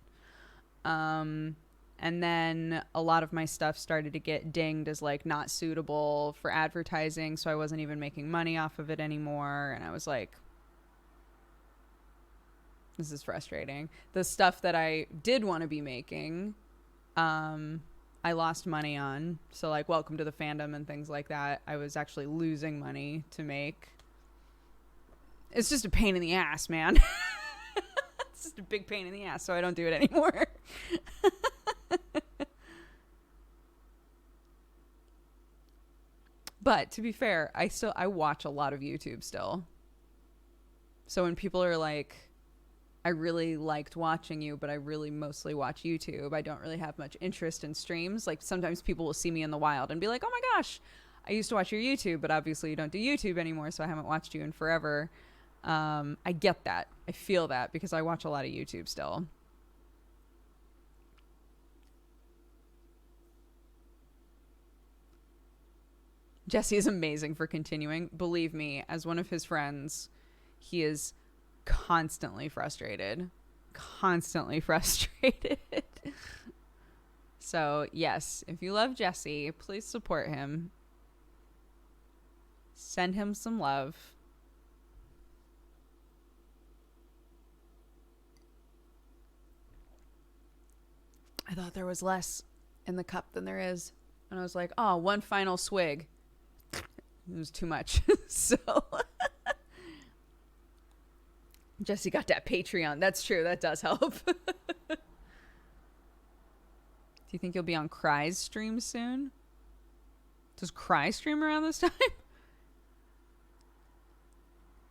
And then a lot of my stuff started to get dinged as like not suitable for advertising. So I wasn't even making money off of it anymore. And I was like, This is frustrating. The stuff that I did want to be making, I lost money on. So like Welcome to the Fandom and things like that, I was actually losing money to make. It's just a pain in the ass, man. It's just a big pain in the ass, so I don't do it anymore. But to be fair, I watch a lot of YouTube still. So when people are like, I really liked watching you, but I really mostly watch YouTube, I don't really have much interest in streams. Like sometimes people will see me in the wild and be like, oh my gosh, I used to watch your YouTube, but obviously you don't do YouTube anymore, so I haven't watched you in forever. I get that. I feel that because I watch a lot of YouTube still. Jesse is amazing for continuing. Believe me, as one of his friends, he is constantly frustrated. Constantly frustrated. So, yes, if you love Jesse, please support him. Send him some love. I thought there was less in the cup than there is. And I was like, oh, one final swig. It was too much. So Jesse got that Patreon. That's true. That does help. Do you think you'll be on Cry's stream soon? Does Cry stream around this time?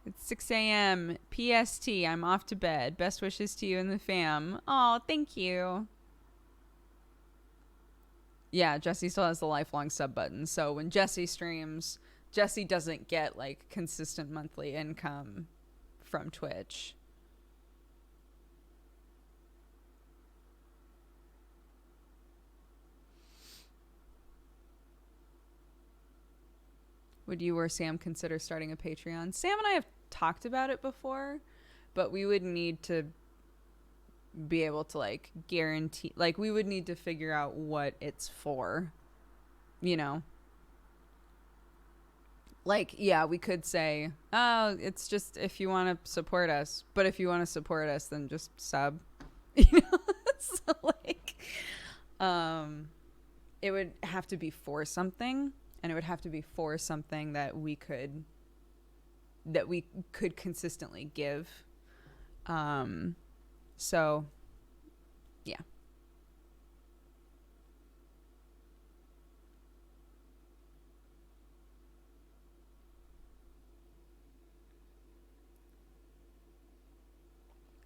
It's 6 a.m. PST. I'm off to bed. Best wishes to you and the fam. Oh, thank you. Yeah, Jesse still has the lifelong sub button. So when Jesse streams, Jesse doesn't get like consistent monthly income from Twitch. Would you or Sam consider starting a Patreon? Sam and I have talked about it before, but we would need to be able to like guarantee, like we would need to figure out what it's for, you know? Like, yeah, we could say, oh, it's just if you want to support us, but if you want to support us, then just sub, you know? So like, it would have to be for something, and it would have to be for something that we could consistently give. So, yeah.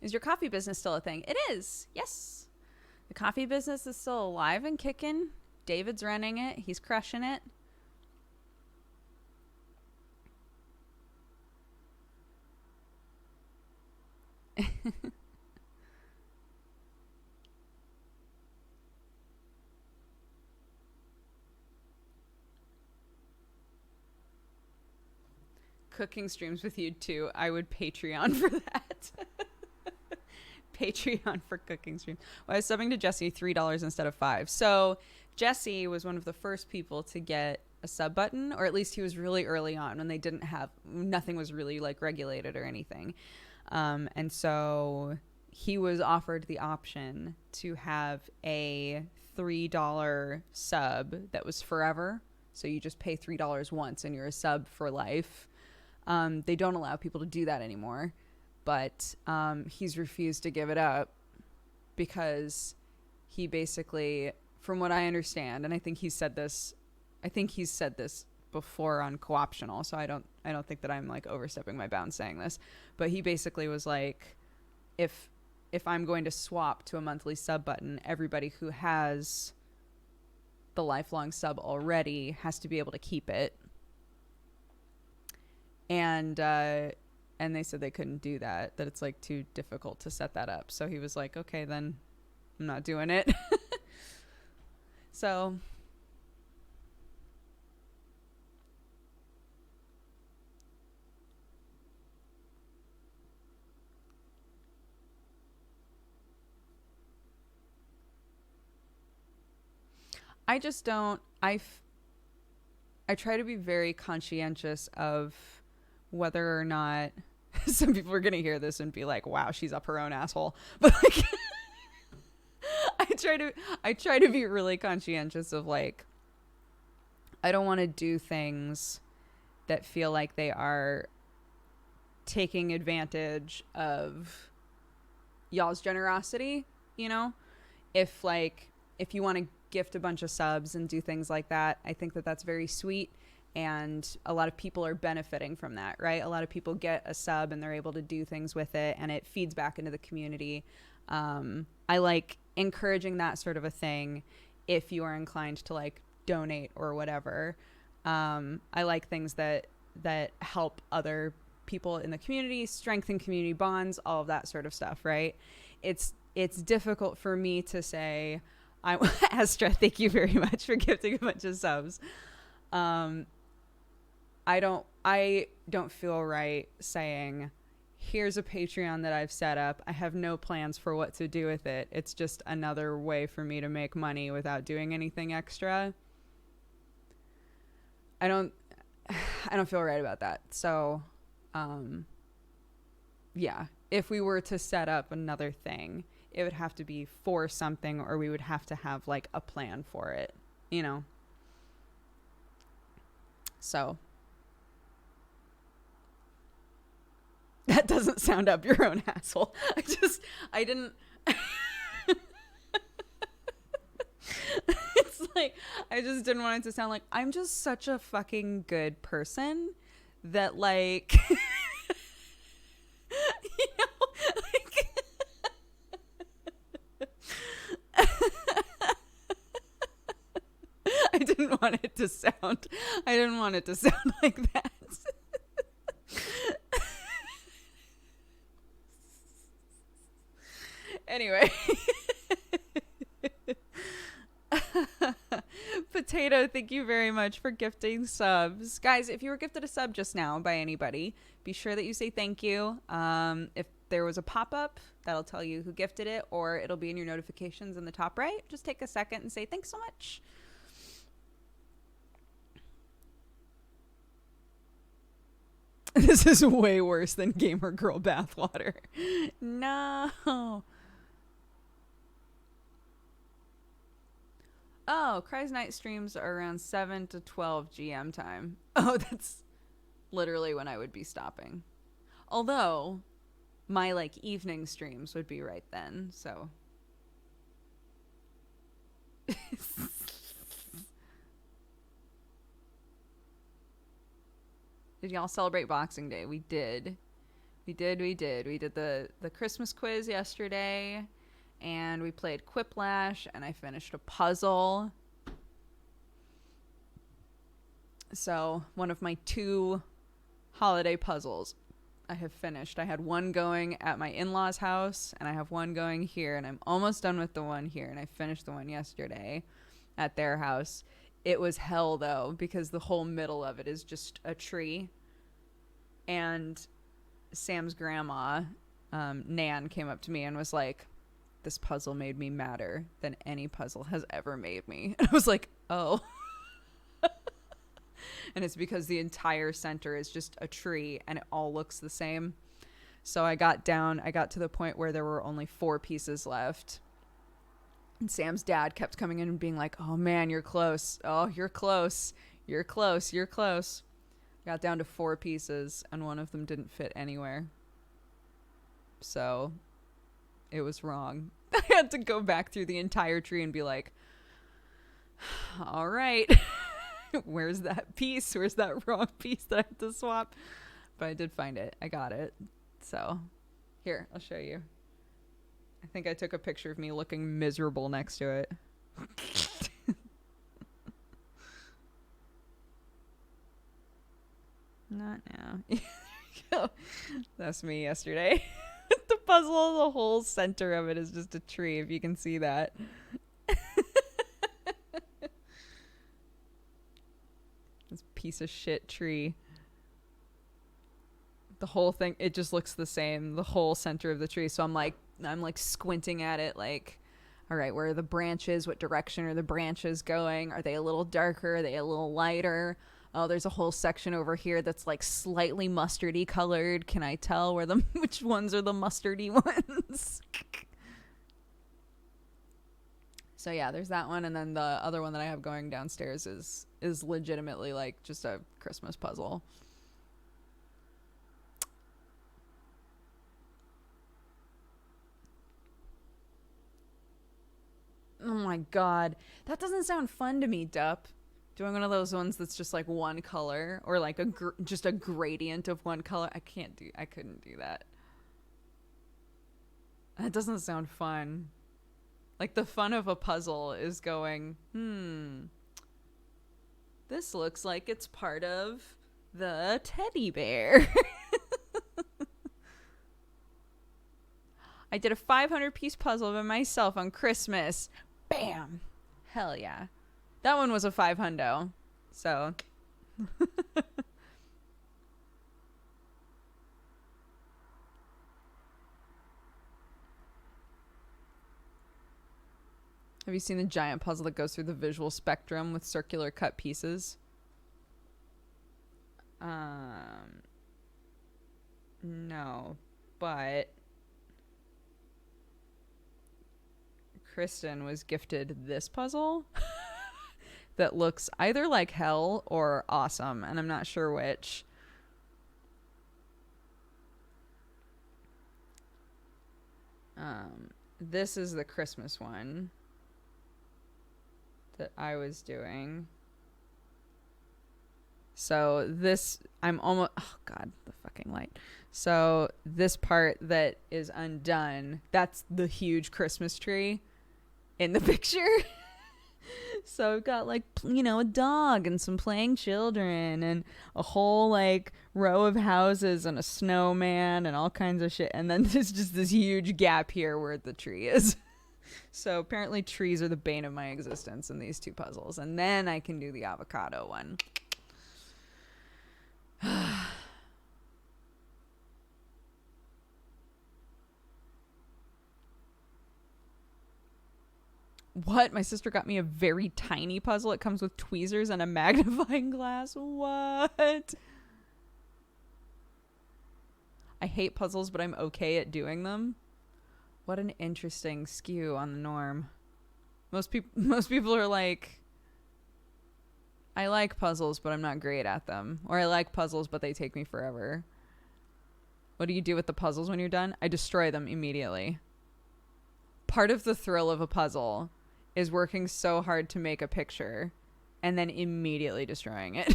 Is your coffee business still a thing? It is. Yes. The coffee business is still alive and kicking. David's running it. He's crushing it. Cooking streams with you too. I would Patreon for that. Patreon for cooking streams. Well, I was subbing to Jesse $3 instead of $5. So Jesse was one of the first people to get a sub button, or at least he was really early on when they didn't have, nothing was really like regulated or anything. And so he was offered the option to have a $3 sub that was forever. So you just pay $3 once and you're a sub for life. They don't allow people to do that anymore, but he's refused to give it up because he basically, from what I understand, and I think he's said this before on Co-optional, so I don't think that I'm like overstepping my bounds saying this, but he basically was like, if I'm going to swap to a monthly sub button, everybody who has the lifelong sub already has to be able to keep it. And they said they couldn't do that it's like too difficult to set that up. So he was like, okay, then I'm not doing it. So I just don't, I try to be very conscientious of whether or not some people are gonna hear this and be like, wow, she's up her own asshole. But like I try to be really conscientious of like, I don't want to do things that feel like they are taking advantage of y'all's generosity, you know? If you want to gift a bunch of subs and do things like that, I think that that's very sweet, and a lot of people are benefiting from that, right? A lot of people get a sub and they're able to do things with it, and it feeds back into the community. I like encouraging that sort of a thing if you are inclined to like donate or whatever. I like things that help other people in the community, strengthen community bonds, all of that sort of stuff, right? It's difficult for me to say, Astra, thank you very much for gifting a bunch of subs. I don't feel right saying, here's a Patreon that I've set up. I have no plans for what to do with it. It's just another way for me to make money without doing anything extra. I don't feel right about that. So, yeah, if we were to set up another thing, it would have to be for something, or we would have to have like a plan for it, you know? So that doesn't sound up your own asshole. I didn't. It's like, I just didn't want it to sound like I'm just such a fucking good person that like, you know, like, I didn't want it to sound like that. Anyway. Potato, thank you very much for gifting subs. Guys, if you were gifted a sub just now by anybody, be sure that you say thank you. If there was a pop-up, that'll tell you who gifted it, or it'll be in your notifications in the top right. Just take a second and say thanks so much. This is way worse than Gamer Girl Bathwater. No. Oh, Cry's night streams are around 7 to 12 GM time. Oh, that's literally when I would be stopping. Although, my, like, evening streams would be right then, so. Did y'all celebrate Boxing Day? We did. We did the Christmas quiz yesterday. And we played Quiplash, and I finished a puzzle. So, one of my 2 holiday puzzles I have finished. I had one going at my in-laws' house, and I have one going here, and I'm almost done with the one here, and I finished the one yesterday at their house. It was hell, though, because the whole middle of it is just a tree. And Sam's grandma, Nan, came up to me and was like, this puzzle made me madder than any puzzle has ever made me. And I was like, oh. And it's because the entire center is just a tree and it all looks the same. So I got to the point where there were only 4 pieces left. And Sam's dad kept coming in and being like, oh man, you're close. Oh, you're close. You're close. You're close. Got down to 4 pieces and one of them didn't fit anywhere. So it was wrong. I had to go back through the entire tree and be like, all right, where's that piece? Where's that wrong piece that I have to swap? But I did find it. I got it. So here, I'll show you. I think I took a picture of me looking miserable next to it. Not now. There you go. That's me yesterday. The puzzle, the whole center of it is just a tree, if you can see that. This piece of shit tree. The whole thing, it just looks the same, the whole center of the tree. So I'm like squinting at it like, all right, where are the branches? What direction are the branches going? Are they a little darker? Are they a little lighter? Oh, there's a whole section over here that's like slightly mustardy colored. Can I tell where the which ones are the mustardy ones? So yeah, there's that one, and then the other one that I have going downstairs is legitimately like just a Christmas puzzle. Oh my god, that doesn't sound fun to me, Dup. Doing one of those ones that's just like one color, or like just a gradient of one color. I couldn't do that. That doesn't sound fun. Like, the fun of a puzzle is going, this looks like it's part of the teddy bear. I did a 500-piece puzzle by myself on Christmas. Bam! Hell yeah. That one was a 500. So. Have you seen the giant puzzle that goes through the visual spectrum with circular cut pieces? No, but Kristen was gifted this puzzle that looks either like hell or awesome, and I'm not sure which. This is the Christmas one that I was doing. So this, I'm almost, oh god, the fucking light. So this part that is undone, that's the huge Christmas tree in the picture. So I've got like, you know, a dog and some playing children and a whole like row of houses and a snowman and all kinds of shit. And then there's just this huge gap here where the tree is. So apparently trees are the bane of my existence in these two puzzles. And then I can do the avocado one. What? My sister got me a very tiny puzzle. It comes with tweezers and a magnifying glass. What? I hate puzzles, but I'm okay at doing them. What an interesting skew on the norm. Most people are like, I like puzzles, but I'm not great at them. Or I like puzzles, but they take me forever. What do you do with the puzzles when you're done? I destroy them immediately. Part of the thrill of a puzzle is working so hard to make a picture and then immediately destroying it.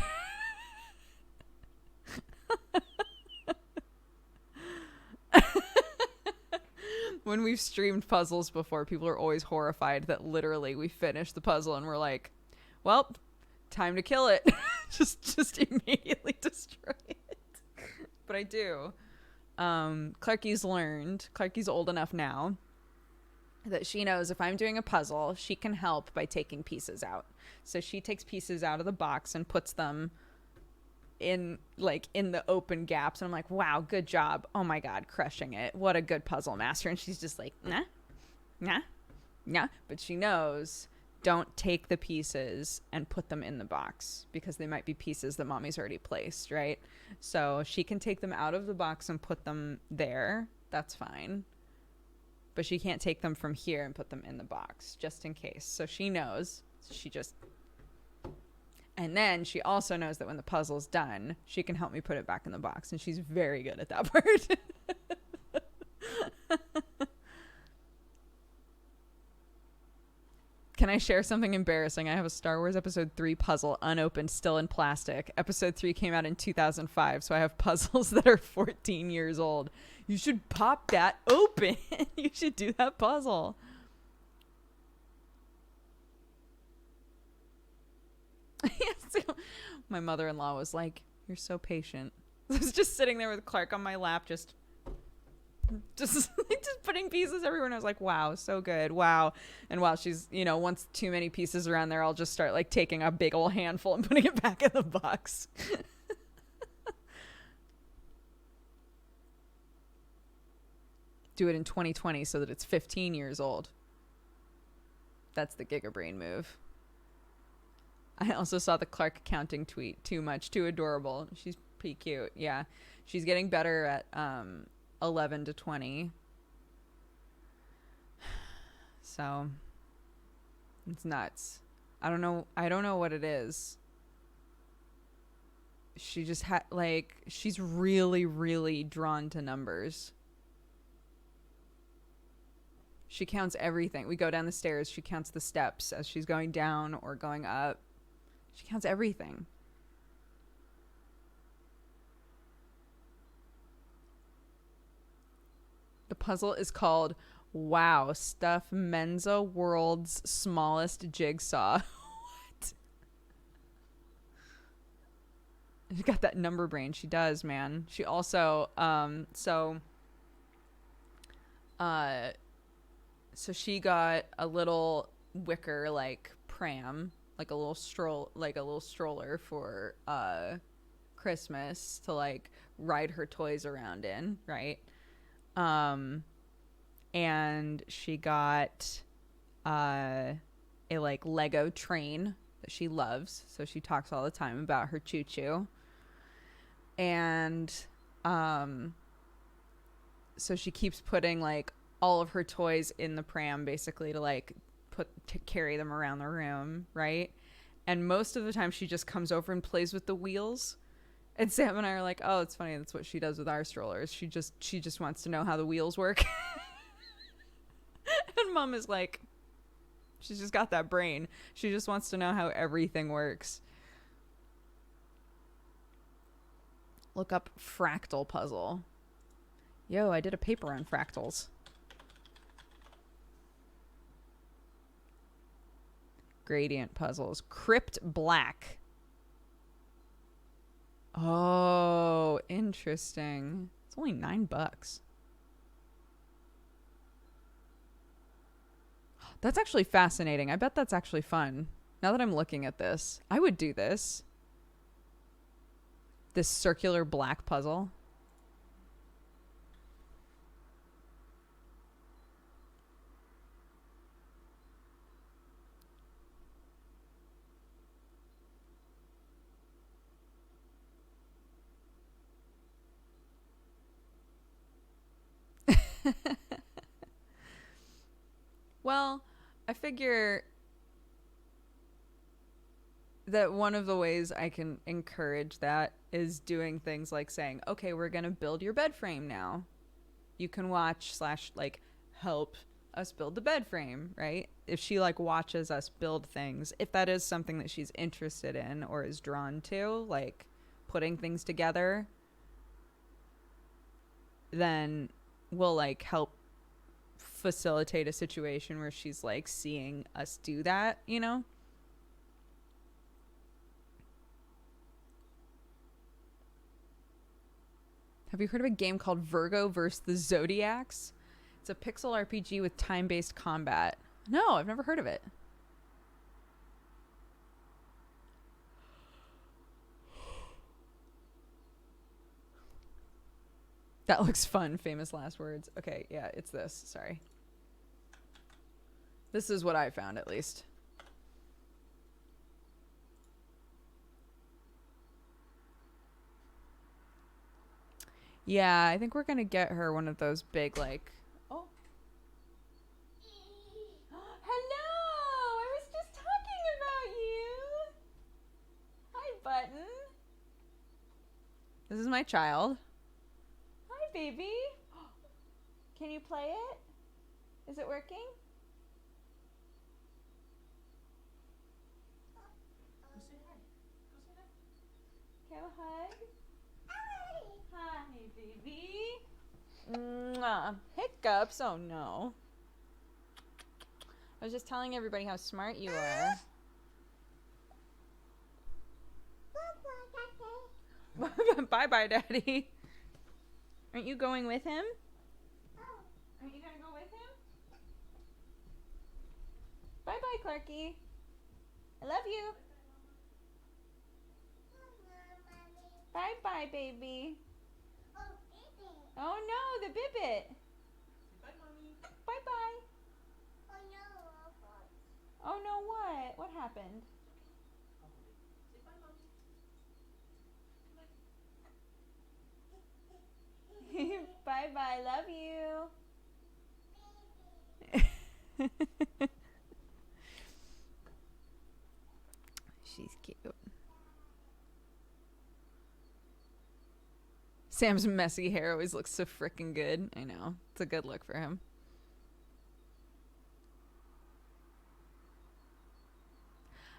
When we've streamed puzzles before, people are always horrified that literally we finish the puzzle and we're like, well, time to kill it. just immediately destroy it. But I do. Clarky's old enough now that she knows if I'm doing a puzzle, she can help by taking pieces out. So she takes pieces out of the box and puts them in the open gaps, and I'm like, wow, good job. Oh my god, crushing it. What a good puzzle master. And she's just like, nah. But she knows, don't take the pieces and put them in the box because they might be pieces that mommy's already placed, right? So she can take them out of the box and put them there. That's fine. But she can't take them from here and put them in the box just in case. So she knows. And then she also knows that when the puzzle's done, she can help me put it back in the box. And she's very good at that part. Can I share something embarrassing? I have a Star Wars Episode 3 puzzle unopened, still in plastic. Episode 3 came out in 2005, so I have puzzles that are 14 years old. You should pop that open. You should do that puzzle. My mother-in-law was like, you're so patient. I was just sitting there with Clark on my lap, just putting pieces everywhere, and I was like, wow, so good, wow. And while she's, once too many pieces around there, I'll just start like taking a big old handful and putting it back in the box. Do it in 2020 so that it's 15 years old. That's the Gigabrain move. I also saw the Clark counting tweet. Too much, too adorable. She's pretty cute. Yeah, she's getting better at 11 to 20. So it's nuts. I don't know. I don't know what it is. She just had like she's really, really drawn to numbers. She counts everything. We go down the stairs. She counts the steps as she's going down or going up. She counts everything. The puzzle is called Wow, Stuff Menza World's Smallest Jigsaw. What? She got that number brain. She does, man. She also, so she got a little wicker like pram, like a little stroller for Christmas to like ride her toys around in, right? And she got a like Lego train that she loves, so she talks all the time about her choo choo. And so she keeps putting like all of her toys in the pram basically to like carry them around the room, right? And most of the time she just comes over and plays with the wheels. And Sam and I are like, oh, it's funny, that's what she does with our strollers. She just wants to know how the wheels work. And Mom is like, she's just got that brain. She just wants to know how everything works. Look up fractal puzzle. Yo, I did a paper on fractals. Gradient puzzles. Crypt Black. Oh, interesting. It's only $9. That's actually fascinating. I bet that's actually fun. Now that I'm looking at this, I would do this. This circular black puzzle. Well, I figure that one of the ways I can encourage that is doing things like saying, okay, we're going to build your bed frame now. You can watch / like help us build the bed frame, right? If she like watches us build things, if that is something that she's interested in or is drawn to, like putting things together, then we'll like help facilitate a situation where she's like seeing us do that, you know? Have you heard of a game called Virgo vs. the Zodiacs? It's a pixel RPG with time-based combat. No, I've never heard of it. That looks fun. Famous last words. Okay, yeah, it's this. Sorry. This is what I found, at least. Yeah, I think we're going to get her one of those big, like... Oh. Hello! I was just talking about you! Hi, Button. This is my child. Hi, baby. Can you play it? Is it working? Go say hi. Go say hi. Can I have a hug? Hi, baby. Mwah. Hiccups. Oh, no. I was just telling everybody how smart you are. Bye-bye, Daddy. Aren't you going with him? Aren't you going to go with him? Bye-bye, Clarky. I love you. Bye-bye, baby. Oh, no, the bibbit. Bye, Mommy. Bye-bye. Oh, no, what? What happened? Bye-bye. Love you. She's cute. Sam's messy hair always looks so freaking good. I know. It's a good look for him.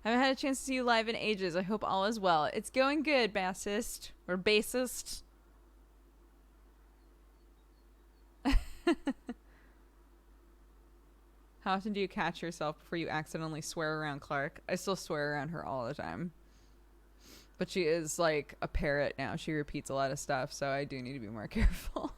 I haven't had a chance to see you live in ages. I hope all is well. It's going good, bassist. Or bassist. How often do you catch yourself before you accidentally swear around Clark? I still swear around her all the time. But she is like a parrot now. She repeats a lot of stuff, so I do need to be more careful.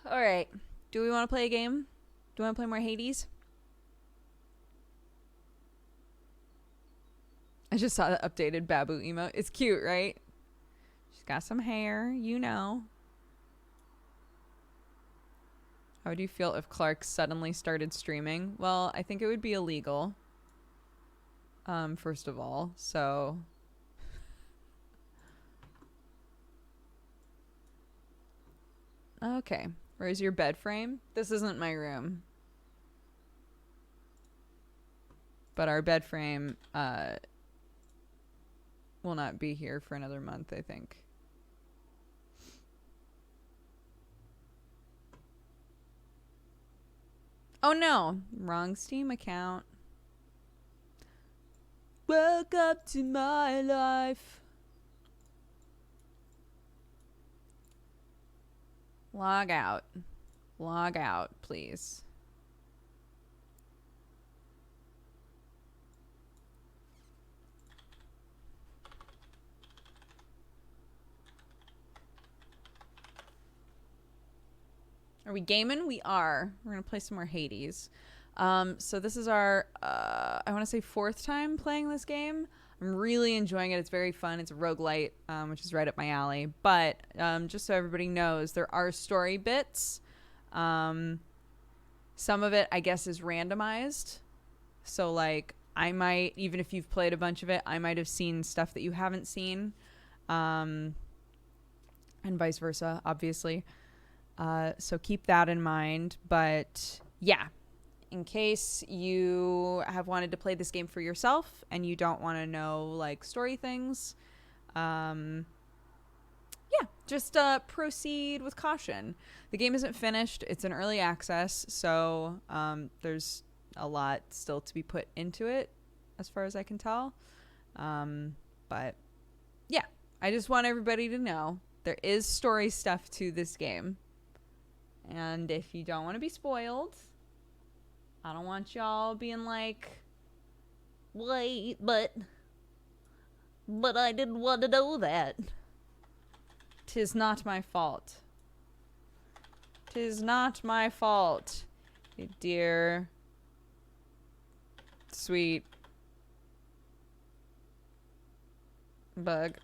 All right. Do we want to play a game? Do you want to play more Hades? I just saw the updated Babu emote. It's cute, right? She's got some hair, you know. How would you feel if Clark suddenly started streaming? Well, I think it would be illegal. First of all, so... Okay. Where's your bed frame? This isn't my room. But our bed frame, will not be here for another month, I think. Oh no! Wrong Steam account. Welcome to my life. Log out. Log out, please. Are we gaming? We are. We're going to play some more Hades. So this is our, I want to say 4th time playing this game. I'm really enjoying it. It's very fun. It's a roguelite, which is right up my alley. But just so everybody knows, there are story bits. Some of it, I guess, is randomized. So, like, I might, even if you've played a bunch of it, I might have seen stuff that you haven't seen. And vice versa, obviously. So keep that in mind. But, yeah. In case you have wanted to play this game for yourself and you don't want to know, like, story things, yeah, just proceed with caution. The game isn't finished. It's in early access, so there's a lot still to be put into it, as far as I can tell. But, yeah, I just want everybody to know there is story stuff to this game. And if you don't want to be spoiled... I don't want y'all being like, wait, but I didn't want to know that. 'Tis not my fault. 'Tis not my fault, you dear, sweet bug.